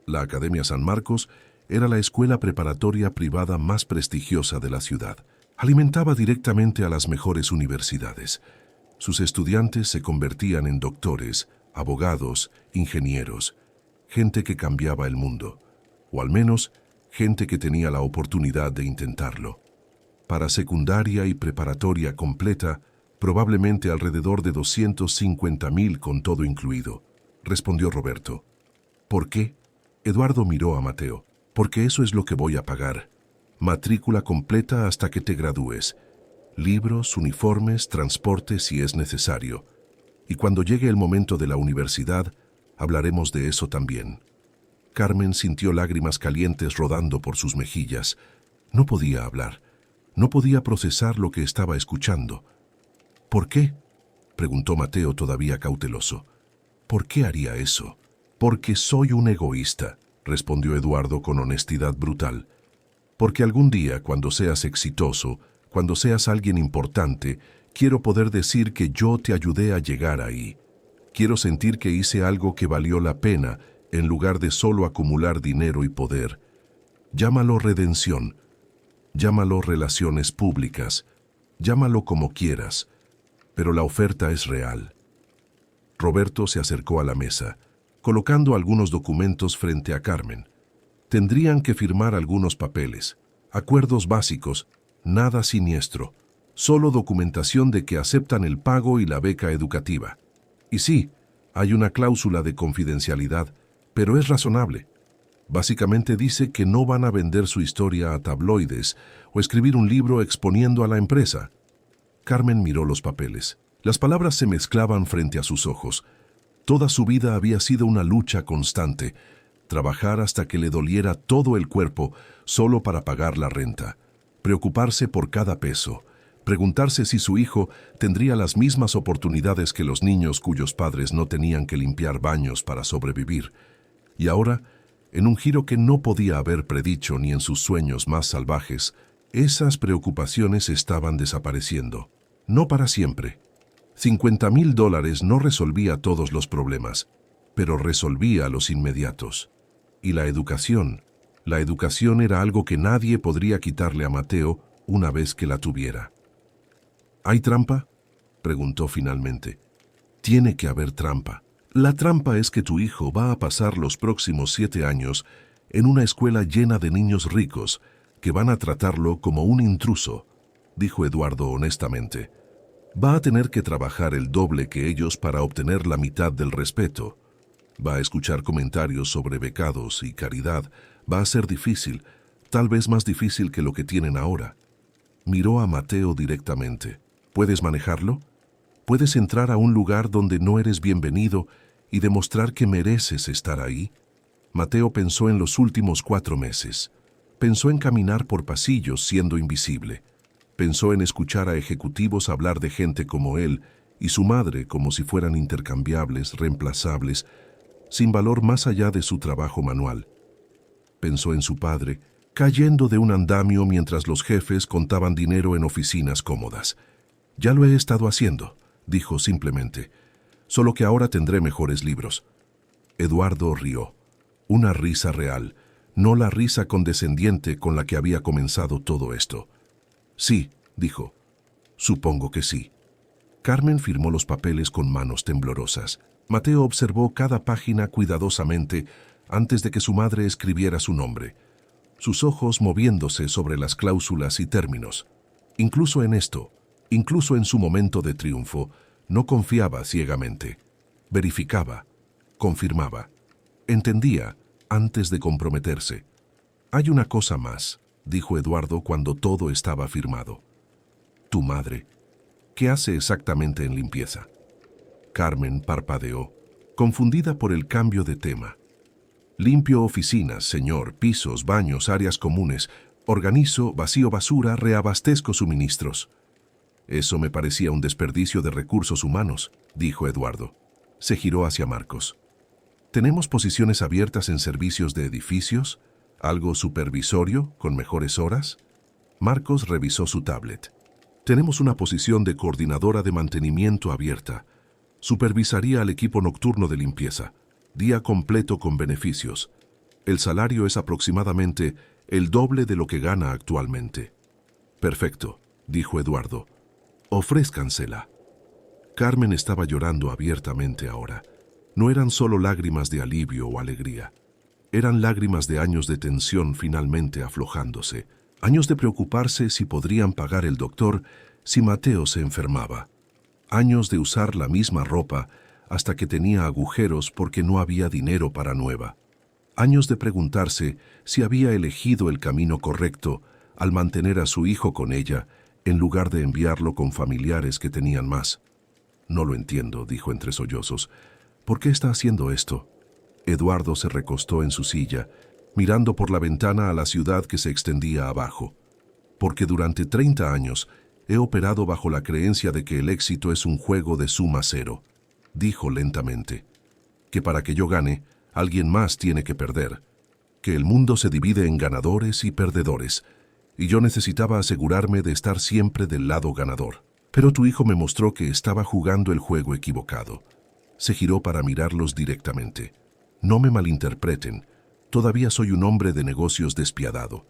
La Academia San Marcos era la escuela preparatoria privada más prestigiosa de la ciudad. Alimentaba directamente a las mejores universidades. Sus estudiantes se convertían en doctores, abogados, ingenieros, gente que cambiaba el mundo, o al menos gente que tenía la oportunidad de intentarlo. Para secundaria y preparatoria completa, probablemente alrededor de 250,000 con todo incluido, respondió Roberto. ¿Por qué? Eduardo miró a Mateo. Porque eso es lo que voy a pagar. Matrícula completa hasta que te gradúes. Libros, uniformes, transporte si es necesario. Y cuando llegue el momento de la universidad, hablaremos de eso también. Carmen sintió lágrimas calientes rodando por sus mejillas. No podía hablar. No podía procesar lo que estaba escuchando. ¿Por qué?, preguntó Mateo todavía cauteloso. ¿Por qué haría eso? Porque soy un egoísta, respondió Eduardo con honestidad brutal. Porque algún día, cuando seas exitoso, cuando seas alguien importante, quiero poder decir que yo te ayudé a llegar ahí. Quiero sentir que hice algo que valió la pena, en lugar de solo acumular dinero y poder. Llámalo redención, llámalo relaciones públicas, llámalo como quieras, pero la oferta es real. Roberto se acercó a la mesa, colocando algunos documentos frente a Carmen. Tendrían que firmar algunos papeles, acuerdos básicos, nada siniestro, solo documentación de que aceptan el pago y la beca educativa. Y sí, hay una cláusula de confidencialidad, pero es razonable. Básicamente dice que no van a vender su historia a tabloides o escribir un libro exponiendo a la empresa. Carmen miró los papeles. Las palabras se mezclaban frente a sus ojos. Toda su vida había sido una lucha constante, trabajar hasta que le doliera todo el cuerpo solo para pagar la renta, preocuparse por cada peso, preguntarse si su hijo tendría las mismas oportunidades que los niños cuyos padres no tenían que limpiar baños para sobrevivir. Y ahora, en un giro que no podía haber predicho ni en sus sueños más salvajes, esas preocupaciones estaban desapareciendo. No para siempre. $50,000 no resolvía todos los problemas, pero resolvía los inmediatos. Y la educación era algo que nadie podría quitarle a Mateo una vez que la tuviera. ¿Hay trampa?, preguntó finalmente. Tiene que haber trampa. La trampa es que tu hijo va a pasar los próximos 7 años en una escuela llena de niños ricos que van a tratarlo como un intruso, dijo Eduardo honestamente. Va a tener que trabajar el doble que ellos para obtener la mitad del respeto. Va a escuchar comentarios sobre becados y caridad. Va a ser difícil, tal vez más difícil que lo que tienen ahora. Miró a Mateo directamente. ¿Puedes manejarlo? ¿Puedes entrar a un lugar donde no eres bienvenido y demostrar que mereces estar ahí? Mateo pensó en los últimos 4 meses. Pensó en caminar por pasillos siendo invisible. Pensó en escuchar a ejecutivos hablar de gente como él y su madre como si fueran intercambiables, reemplazables, sin valor más allá de su trabajo manual. Pensó en su padre, cayendo de un andamio mientras los jefes contaban dinero en oficinas cómodas. Ya lo he estado haciendo, dijo simplemente, solo que ahora tendré mejores libros. Eduardo rió, una risa real, no la risa condescendiente con la que había comenzado todo esto. Sí, dijo. Supongo que sí. Carmen firmó los papeles con manos temblorosas. Mateo observó cada página cuidadosamente antes de que su madre escribiera su nombre, sus ojos moviéndose sobre las cláusulas y términos. Incluso en esto, incluso en su momento de triunfo, no confiaba ciegamente. Verificaba, confirmaba, entendía antes de comprometerse. Hay una cosa más, dijo Eduardo cuando todo estaba firmado. Tu madre, ¿qué hace exactamente en limpieza? Carmen parpadeó, confundida por el cambio de tema. Limpio oficinas, señor, pisos, baños, áreas comunes, organizo, vacío basura, reabastezco suministros. Eso me parecía un desperdicio de recursos humanos, dijo Eduardo. Se giró hacia Marcos. ¿Tenemos posiciones abiertas en servicios de edificios? ¿Algo supervisorio, con mejores horas? Marcos revisó su tablet. Tenemos una posición de coordinadora de mantenimiento abierta. Supervisaría al equipo nocturno de limpieza. Día completo con beneficios. El salario es aproximadamente el doble de lo que gana actualmente. Perfecto, dijo Eduardo. Ofrézcansela. Carmen estaba llorando abiertamente ahora. No eran solo lágrimas de alivio o alegría. Eran lágrimas de años de tensión finalmente aflojándose. Años de preocuparse si podrían pagar el doctor si Mateo se enfermaba. Años de usar la misma ropa hasta que tenía agujeros porque no había dinero para nueva. Años de preguntarse si había elegido el camino correcto al mantener a su hijo con ella en lugar de enviarlo con familiares que tenían más. No lo entiendo, dijo entre sollozos. ¿Por qué está haciendo esto? Eduardo se recostó en su silla, mirando por la ventana a la ciudad que se extendía abajo. Porque durante 30 años he operado bajo la creencia de que el éxito es un juego de suma cero, dijo lentamente. Que para que yo gane, alguien más tiene que perder. Que el mundo se divide en ganadores y perdedores, y yo necesitaba asegurarme de estar siempre del lado ganador. Pero tu hijo me mostró que estaba jugando el juego equivocado. Se giró para mirarlos directamente. No me malinterpreten, todavía soy un hombre de negocios despiadado.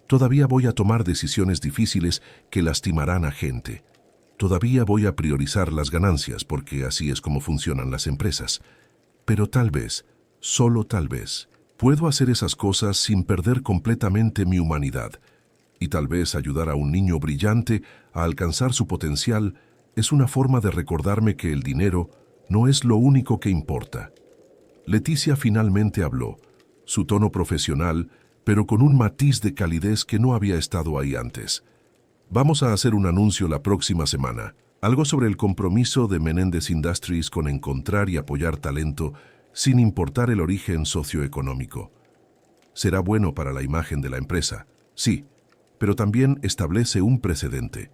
Todavía voy a tomar decisiones difíciles que lastimarán a gente. Todavía voy a priorizar las ganancias porque así es como funcionan las empresas. Pero tal vez, solo tal vez, puedo hacer esas cosas sin perder completamente mi humanidad. Y tal vez ayudar a un niño brillante a alcanzar su potencial es una forma de recordarme que el dinero no es lo único que importa. Leticia finalmente habló, su tono profesional, pero con un matiz de calidez que no había estado ahí antes. Vamos a hacer un anuncio la próxima semana, algo sobre el compromiso de Menendez Industries con encontrar y apoyar talento sin importar el origen socioeconómico. Será bueno para la imagen de la empresa, sí, pero también establece un precedente.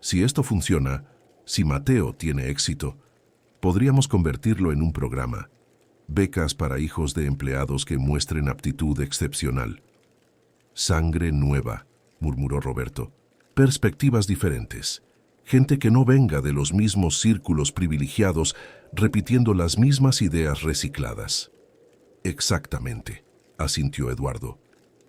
Si esto funciona, si Mateo tiene éxito, podríamos convertirlo en un programa. Becas para hijos de empleados que muestren aptitud excepcional. Sangre nueva, murmuró Roberto. Perspectivas diferentes. Gente que no venga de los mismos círculos privilegiados repitiendo las mismas ideas recicladas. Exactamente, asintió Eduardo.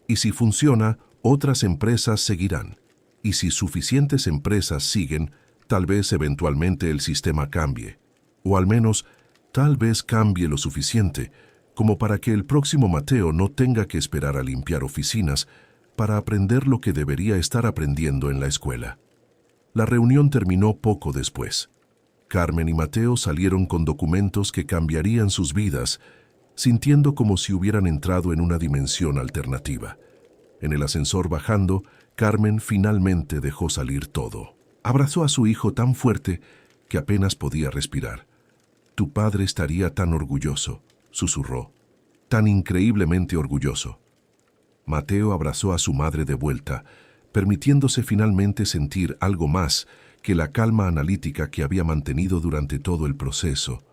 Y si funciona, otras empresas seguirán. Y si suficientes empresas siguen, tal vez eventualmente el sistema cambie. O al menos, tal vez cambie lo suficiente como para que el próximo Mateo no tenga que esperar a limpiar oficinas para aprender lo que debería estar aprendiendo en la escuela. La reunión terminó poco después. Carmen y Mateo salieron con documentos que cambiarían sus vidas, sintiendo como si hubieran entrado en una dimensión alternativa. En el ascensor bajando, Carmen finalmente dejó salir todo. Abrazó a su hijo tan fuerte que apenas podía respirar. Tu padre estaría tan orgulloso, susurró, tan increíblemente orgulloso. Mateo abrazó a su madre de vuelta, permitiéndose finalmente sentir algo más que la calma analítica que había mantenido durante todo el proceso.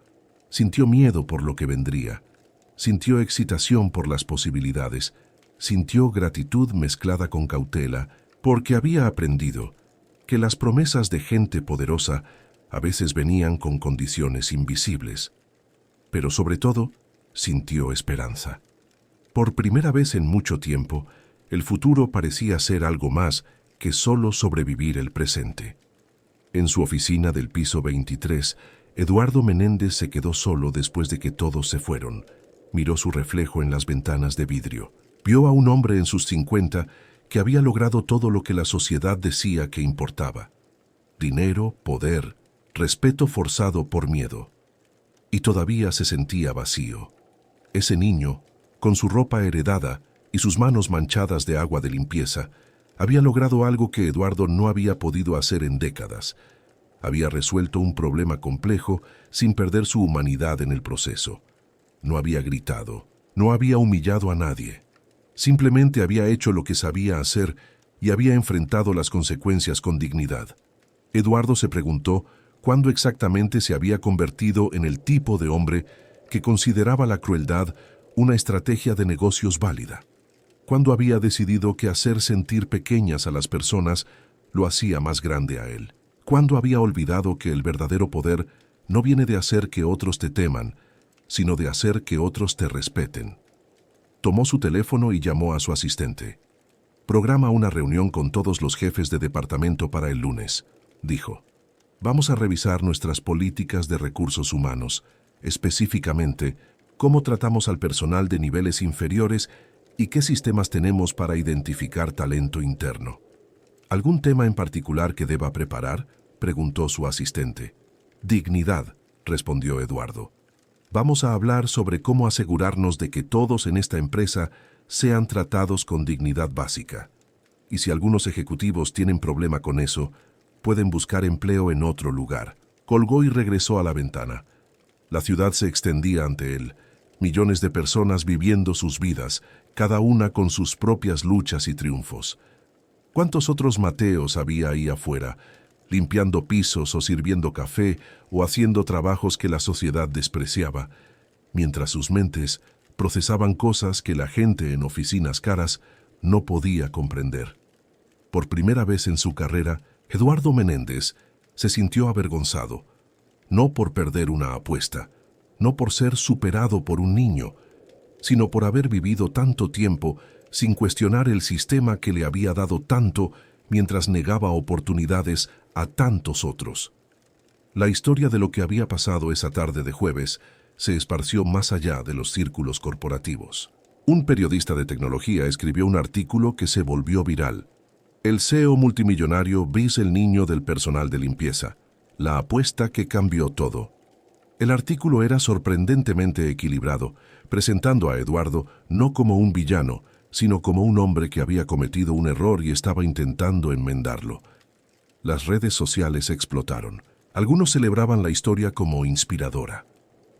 Sintió miedo por lo que vendría, sintió excitación por las posibilidades, sintió gratitud mezclada con cautela, porque había aprendido que las promesas de gente poderosa a veces venían con condiciones invisibles. Pero sobre todo, sintió esperanza. Por primera vez en mucho tiempo, el futuro parecía ser algo más que solo sobrevivir el presente. En su oficina del piso 23, Eduardo Menéndez se quedó solo después de que todos se fueron. Miró su reflejo en las ventanas de vidrio. Vio a un hombre en sus 50 que había logrado todo lo que la sociedad decía que importaba. Dinero, poder, respeto forzado por miedo. Y todavía se sentía vacío. Ese niño, con su ropa heredada y sus manos manchadas de agua de limpieza, había logrado algo que Eduardo no había podido hacer en décadas. Había resuelto un problema complejo sin perder su humanidad en el proceso. No había gritado, no había humillado a nadie. Simplemente había hecho lo que sabía hacer y había enfrentado las consecuencias con dignidad. Eduardo se preguntó cuándo exactamente se había convertido en el tipo de hombre que consideraba la crueldad una estrategia de negocios válida. Cuándo había decidido que hacer sentir pequeñas a las personas lo hacía más grande a él. Cuándo había olvidado que el verdadero poder no viene de hacer que otros te teman, sino de hacer que otros te respeten. Tomó su teléfono y llamó a su asistente. Programa una reunión con todos los jefes de departamento para el lunes, dijo. Vamos a revisar nuestras políticas de recursos humanos, específicamente cómo tratamos al personal de niveles inferiores y qué sistemas tenemos para identificar talento interno. ¿Algún tema en particular que deba preparar?, preguntó su asistente. Dignidad, respondió Eduardo. Vamos a hablar sobre cómo asegurarnos de que todos en esta empresa sean tratados con dignidad básica. Y si algunos ejecutivos tienen problema con eso, pueden buscar empleo en otro lugar. Colgó y regresó a la ventana. La ciudad se extendía ante él, millones de personas viviendo sus vidas, cada una con sus propias luchas y triunfos. ¿Cuántos otros Mateos había ahí afuera, limpiando pisos o sirviendo café o haciendo trabajos que la sociedad despreciaba, mientras sus mentes procesaban cosas que la gente en oficinas caras no podía comprender? Por primera vez en su carrera, Eduardo Menéndez se sintió avergonzado, no por perder una apuesta, no por ser superado por un niño, sino por haber vivido tanto tiempo sin cuestionar el sistema que le había dado tanto mientras negaba oportunidades a tantos otros. La historia de lo que había pasado esa tarde de jueves se esparció más allá de los círculos corporativos. Un periodista de tecnología escribió un artículo que se volvió viral. El CEO multimillonario es el niño del personal de limpieza, la apuesta que cambió todo. El artículo era sorprendentemente equilibrado, presentando a Eduardo no como un villano, sino como un hombre que había cometido un error y estaba intentando enmendarlo. Las redes sociales explotaron. Algunos celebraban la historia como inspiradora.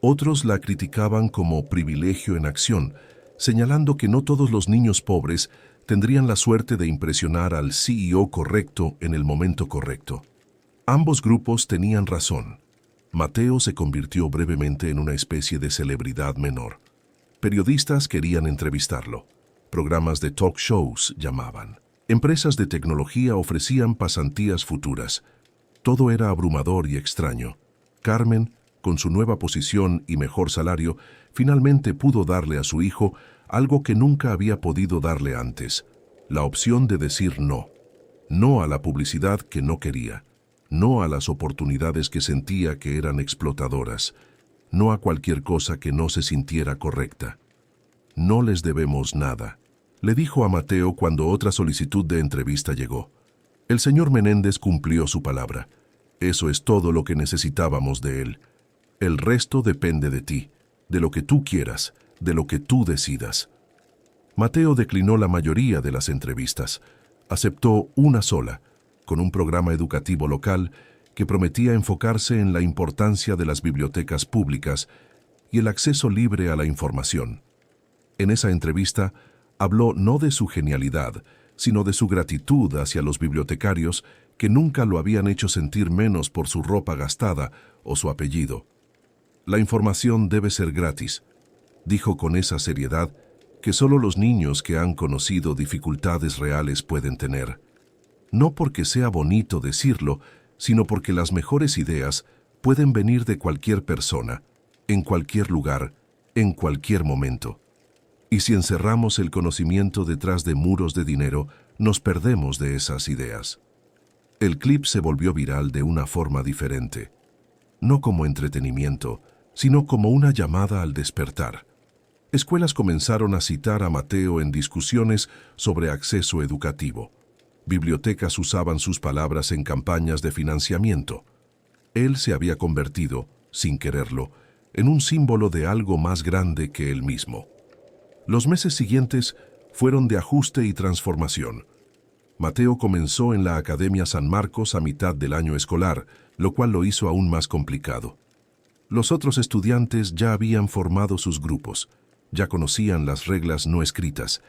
Otros la criticaban como privilegio en acción, señalando que no todos los niños pobres tendrían la suerte de impresionar al CEO correcto en el momento correcto. Ambos grupos tenían razón. Mateo se convirtió brevemente en una especie de celebridad menor. Periodistas querían entrevistarlo. Programas de talk shows llamaban. Empresas de tecnología ofrecían pasantías futuras. Todo era abrumador y extraño. Carmen, con su nueva posición y mejor salario, finalmente pudo darle a su hijo algo que nunca había podido darle antes: la opción de decir no. No a la publicidad que no quería. No a las oportunidades que sentía que eran explotadoras. No a cualquier cosa que no se sintiera correcta. No les debemos nada, le dijo a Mateo cuando otra solicitud de entrevista llegó. El señor Menéndez cumplió su palabra. Eso es todo lo que necesitábamos de él. El resto depende de ti, de lo que tú quieras, de lo que tú decidas. Mateo declinó la mayoría de las entrevistas. Aceptó una sola, con un programa educativo local que prometía enfocarse en la importancia de las bibliotecas públicas y el acceso libre a la información. En esa entrevista habló no de su genialidad, sino de su gratitud hacia los bibliotecarios que nunca lo habían hecho sentir menos por su ropa gastada o su apellido. La información debe ser gratis, dijo con esa seriedad que solo los niños que han conocido dificultades reales pueden tener. No porque sea bonito decirlo, sino porque las mejores ideas pueden venir de cualquier persona, en cualquier lugar, en cualquier momento. Y si encerramos el conocimiento detrás de muros de dinero, nos perdemos de esas ideas. El clip se volvió viral de una forma diferente. No como entretenimiento, sino como una llamada al despertar. Escuelas comenzaron a citar a Mateo en discusiones sobre acceso educativo. Bibliotecas usaban sus palabras en campañas de financiamiento. Él se había convertido, sin quererlo, en un símbolo de algo más grande que él mismo. Los meses siguientes fueron de ajuste y transformación. Mateo comenzó en la Academia San Marcos a mitad del año escolar, lo cual lo hizo aún más complicado. Los otros estudiantes ya habían formado sus grupos, ya conocían las reglas no escritas,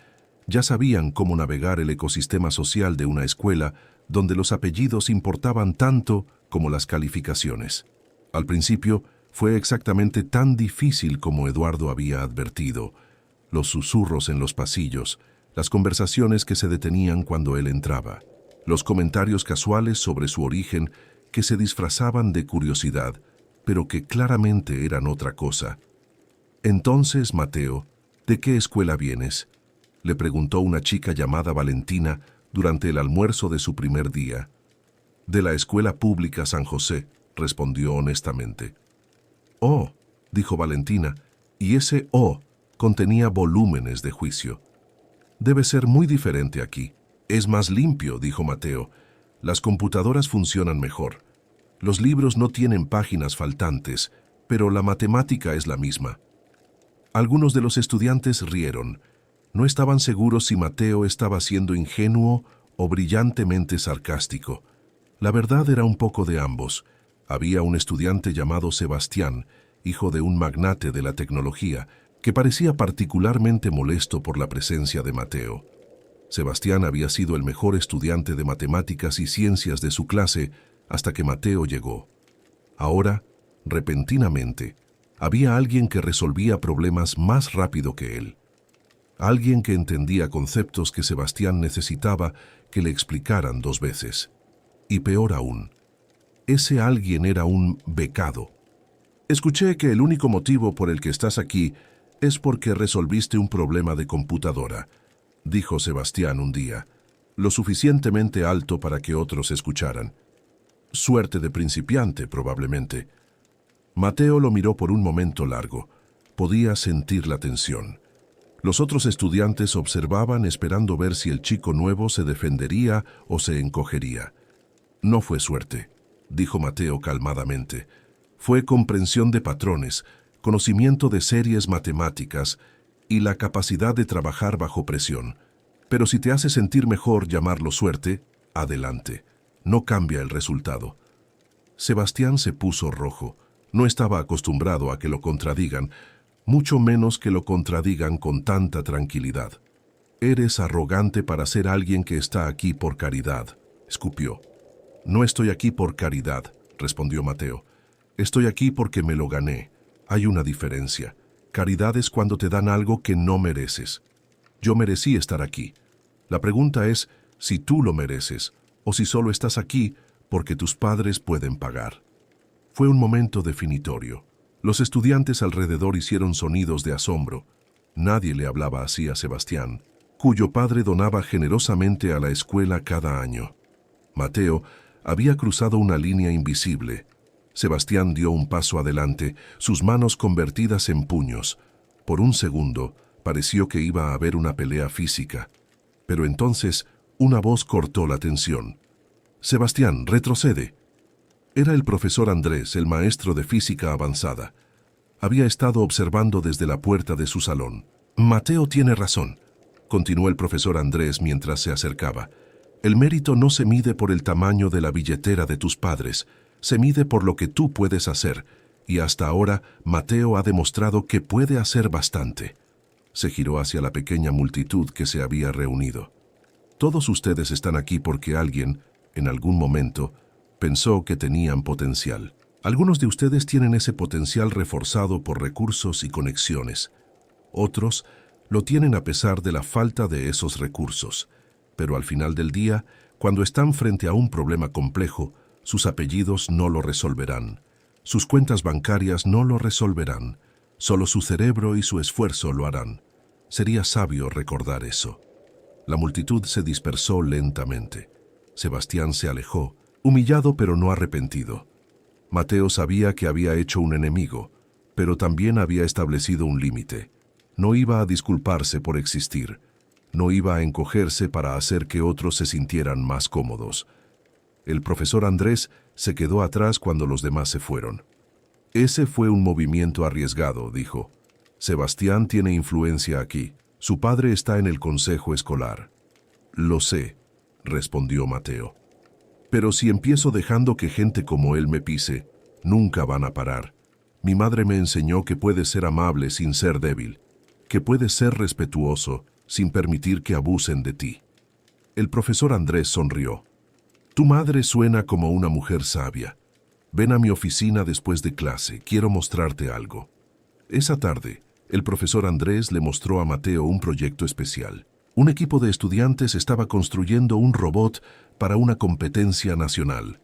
ya sabían cómo navegar el ecosistema social de una escuela donde los apellidos importaban tanto como las calificaciones. Al principio fue exactamente tan difícil como Eduardo había advertido. Los susurros en los pasillos, las conversaciones que se detenían cuando él entraba, los comentarios casuales sobre su origen que se disfrazaban de curiosidad, pero que claramente eran otra cosa. Entonces, Mateo, ¿de qué escuela vienes?, le preguntó una chica llamada Valentina durante el almuerzo de su primer día. De la Escuela Pública San José, respondió honestamente. Oh, dijo Valentina, y ese oh contenía volúmenes de juicio. Debe ser muy diferente aquí. Es más limpio, dijo Mateo. Las computadoras funcionan mejor. Los libros no tienen páginas faltantes, pero la matemática es la misma. Algunos de los estudiantes rieron. No estaban seguros si Mateo estaba siendo ingenuo o brillantemente sarcástico. La verdad era un poco de ambos. Había un estudiante llamado Sebastián, hijo de un magnate de la tecnología, que parecía particularmente molesto por la presencia de Mateo. Sebastián había sido el mejor estudiante de matemáticas y ciencias de su clase hasta que Mateo llegó. Ahora, repentinamente, había alguien que resolvía problemas más rápido que él. Alguien que entendía conceptos que Sebastián necesitaba que le explicaran 2 veces. Y peor aún, ese alguien era un becado. Escuché que el único motivo por el que estás aquí es porque resolviste un problema de computadora, dijo Sebastián un día, lo suficientemente alto para que otros escucharan. Suerte de principiante, probablemente. Mateo lo miró por un momento largo. Podía sentir la tensión. Los otros estudiantes observaban esperando ver si el chico nuevo se defendería o se encogería. No fue suerte, dijo Mateo calmadamente. Fue comprensión de patrones, conocimiento de series matemáticas y la capacidad de trabajar bajo presión. Pero si te hace sentir mejor llamarlo suerte, adelante. No cambia el resultado. Sebastián se puso rojo. No estaba acostumbrado a que lo contradigan, mucho menos que lo contradigan con tanta tranquilidad. Eres arrogante para ser alguien que está aquí por caridad, escupió. No estoy aquí por caridad, respondió Mateo. Estoy aquí porque me lo gané. Hay una diferencia. Caridad es cuando te dan algo que no mereces. Yo merecí estar aquí. La pregunta es si tú lo mereces o si solo estás aquí porque tus padres pueden pagar. Fue un momento definitorio. Los estudiantes alrededor hicieron sonidos de asombro. Nadie le hablaba así a Sebastián, cuyo padre donaba generosamente a la escuela cada año. Mateo había cruzado una línea invisible. Sebastián dio un paso adelante, sus manos convertidas en puños. Por un segundo, pareció que iba a haber una pelea física. Pero entonces, una voz cortó la tensión. «Sebastián, retrocede». Era el profesor Andrés, el maestro de física avanzada. Había estado observando desde la puerta de su salón. «Mateo tiene razón», continuó el profesor Andrés mientras se acercaba. «El mérito no se mide por el tamaño de la billetera de tus padres, se mide por lo que tú puedes hacer, y hasta ahora Mateo ha demostrado que puede hacer bastante». Se giró hacia la pequeña multitud que se había reunido. «Todos ustedes están aquí porque alguien, en algún momento, pensó que tenían potencial. Algunos de ustedes tienen ese potencial reforzado por recursos y conexiones. Otros lo tienen a pesar de la falta de esos recursos. Pero al final del día, cuando están frente a un problema complejo, sus apellidos no lo resolverán. Sus cuentas bancarias no lo resolverán. Solo su cerebro y su esfuerzo lo harán. Sería sabio recordar eso. La multitud se dispersó lentamente. Sebastián se alejó, humillado pero no arrepentido. Mateo sabía que había hecho un enemigo, pero también había establecido un límite. No iba a disculparse por existir. No iba a encogerse para hacer que otros se sintieran más cómodos. El profesor Andrés se quedó atrás cuando los demás se fueron. «Ese fue un movimiento arriesgado», dijo. «Sebastián tiene influencia aquí. Su padre está en el consejo escolar». «Lo sé», respondió Mateo. «Pero si empiezo dejando que gente como él me pise, nunca van a parar. Mi madre me enseñó que puedes ser amable sin ser débil, que puedes ser respetuoso sin permitir que abusen de ti». El profesor Andrés sonrió. «Tu madre suena como una mujer sabia. Ven a mi oficina después de clase, quiero mostrarte algo». Esa tarde, el profesor Andrés le mostró a Mateo un proyecto especial. Un equipo de estudiantes estaba construyendo un robot para una competencia nacional.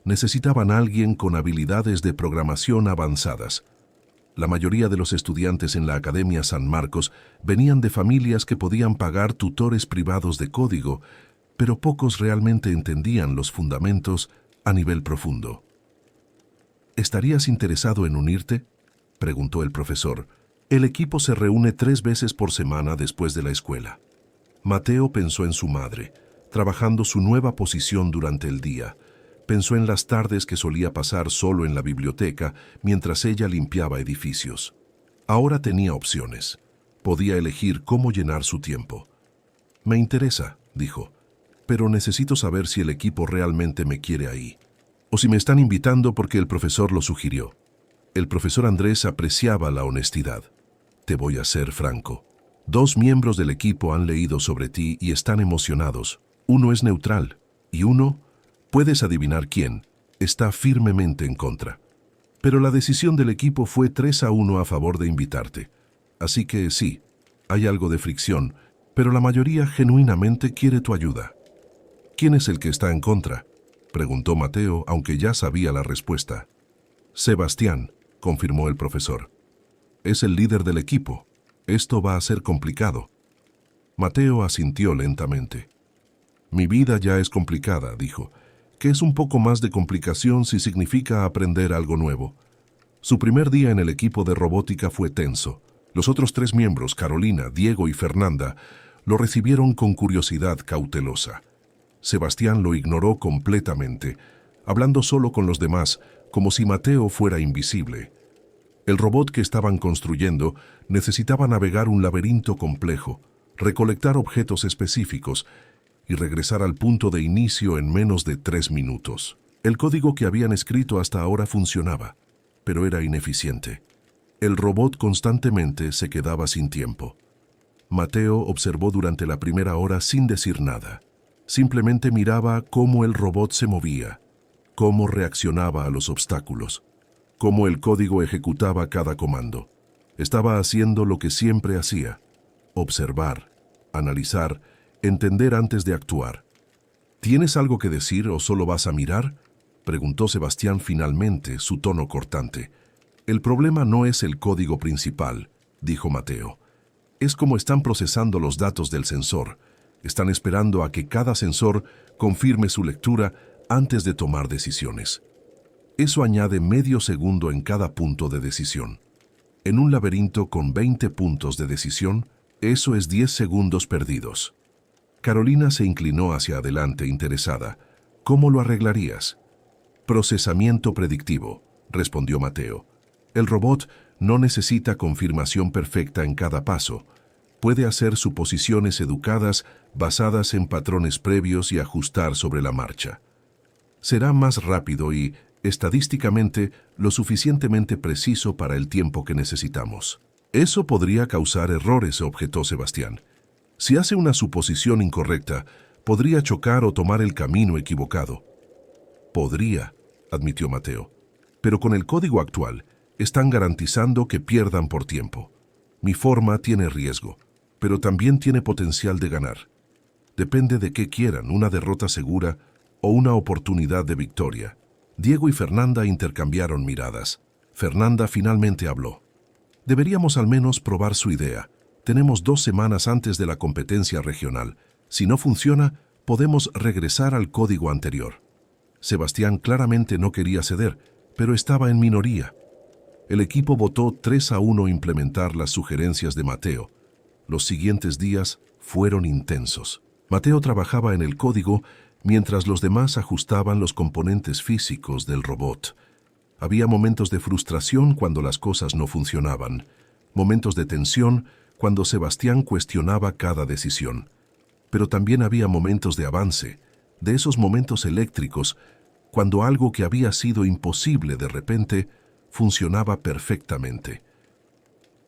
Necesitaban a alguien con habilidades de programación avanzadas. La mayoría de los estudiantes en la Academia San Marcos venían de familias que podían pagar tutores privados de código, pero pocos realmente entendían los fundamentos a nivel profundo. «¿Estarías interesado en unirte?», preguntó el profesor. «El equipo se reúne 3 veces por semana después de la escuela». Mateo pensó en su madre, trabajando su nueva posición durante el día. Pensó en las tardes que solía pasar solo en la biblioteca mientras ella limpiaba edificios. Ahora tenía opciones. Podía elegir cómo llenar su tiempo. «Me interesa», dijo, «pero necesito saber si el equipo realmente me quiere ahí». o si me están invitando porque el profesor lo sugirió. El profesor Andrés apreciaba la honestidad. Te voy a ser franco. 2 miembros del equipo han leído sobre ti y están emocionados. Uno es neutral y uno, puedes adivinar quién, está firmemente en contra. Pero la decisión del equipo fue 3-1 a favor de invitarte. Así que sí, hay algo de fricción, pero la mayoría genuinamente quiere tu ayuda. ¿Quién es el que está en contra?, preguntó Mateo, aunque ya sabía la respuesta. Sebastián, confirmó el profesor. Es el líder del equipo. Esto va a ser complicado. Mateo asintió lentamente. Mi vida ya es complicada, dijo, que es un poco más de complicación si significa aprender algo nuevo. Su primer día en el equipo de robótica fue tenso. Los otros 3 miembros, Carolina, Diego y Fernanda, lo recibieron con curiosidad cautelosa. Sebastián lo ignoró completamente, hablando solo con los demás, como si Mateo fuera invisible. El robot que estaban construyendo necesitaba navegar un laberinto complejo, recolectar objetos específicos y regresar al punto de inicio en menos de 3 minutos. El código que habían escrito hasta ahora funcionaba, pero era ineficiente. El robot constantemente se quedaba sin tiempo. Mateo observó durante la primera hora sin decir nada. Simplemente miraba cómo el robot se movía, cómo reaccionaba a los obstáculos, cómo el código ejecutaba cada comando. Estaba haciendo lo que siempre hacía: observar, analizar, entender antes de actuar. ¿Tienes algo que decir o solo vas a mirar?, preguntó Sebastián finalmente, su tono cortante. El problema no es el código principal, dijo Mateo. Es cómo están procesando los datos del sensor. Están esperando a que cada sensor confirme su lectura antes de tomar decisiones. Eso añade medio segundo en cada punto de decisión. En un laberinto con 20 puntos de decisión, eso es 10 segundos perdidos. Carolina se inclinó hacia adelante, interesada. ¿Cómo lo arreglarías? Procesamiento predictivo, respondió Mateo. El robot no necesita confirmación perfecta en cada paso. Puede hacer suposiciones educadas basadas en patrones previos y ajustar sobre la marcha. Será más rápido y, estadísticamente, lo suficientemente preciso para el tiempo que necesitamos. Eso podría causar errores, objetó Sebastián. Si hace una suposición incorrecta, podría chocar o tomar el camino equivocado. Podría, admitió Mateo, pero con el código actual están garantizando que pierdan por tiempo. Mi forma tiene riesgo, pero también tiene potencial de ganar. Depende de qué quieran, una derrota segura o una oportunidad de victoria. Diego y Fernanda intercambiaron miradas. Fernanda finalmente habló. Deberíamos al menos probar su idea. Tenemos 2 semanas antes de la competencia regional. Si no funciona, podemos regresar al código anterior. Sebastián claramente no quería ceder, pero estaba en minoría. El equipo votó 3-1 implementar las sugerencias de Mateo. Los siguientes días fueron intensos. Mateo trabajaba en el código mientras los demás ajustaban los componentes físicos del robot. Había momentos de frustración cuando las cosas no funcionaban, momentos de tensión cuando Sebastián cuestionaba cada decisión. Pero también había momentos de avance, de esos momentos eléctricos, cuando algo que había sido imposible de repente funcionaba perfectamente.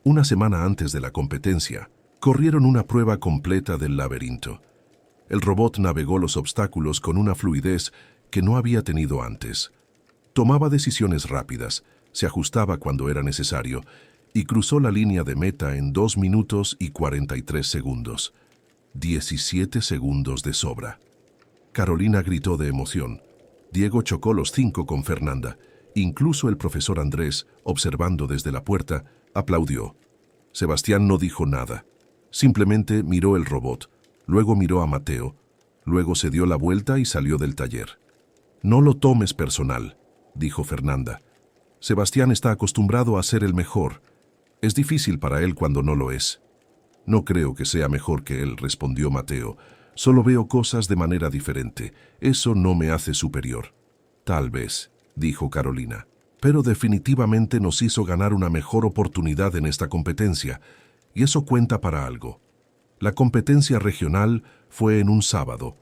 Una semana antes de la competencia, corrieron una prueba completa del laberinto. El robot navegó los obstáculos con una fluidez que no había tenido antes. Tomaba decisiones rápidas, se ajustaba cuando era necesario y cruzó la línea de meta en 2 minutos y 43 segundos. 17 segundos de sobra. Carolina gritó de emoción. Diego chocó los 5 con Fernanda. Incluso el profesor Andrés, observando desde la puerta, aplaudió. Sebastián no dijo nada. Simplemente miró el robot, luego miró a Mateo, luego se dio la vuelta y salió del taller. No lo tomes personal, dijo Fernanda. Sebastián está acostumbrado a ser el mejor. Es difícil para él cuando no lo es. No creo que sea mejor que él, respondió Mateo. Solo veo cosas de manera diferente. Eso no me hace superior. Tal vez, dijo Carolina, pero definitivamente nos hizo ganar una mejor oportunidad en esta competencia, y eso cuenta para algo. La competencia regional fue en un sábado,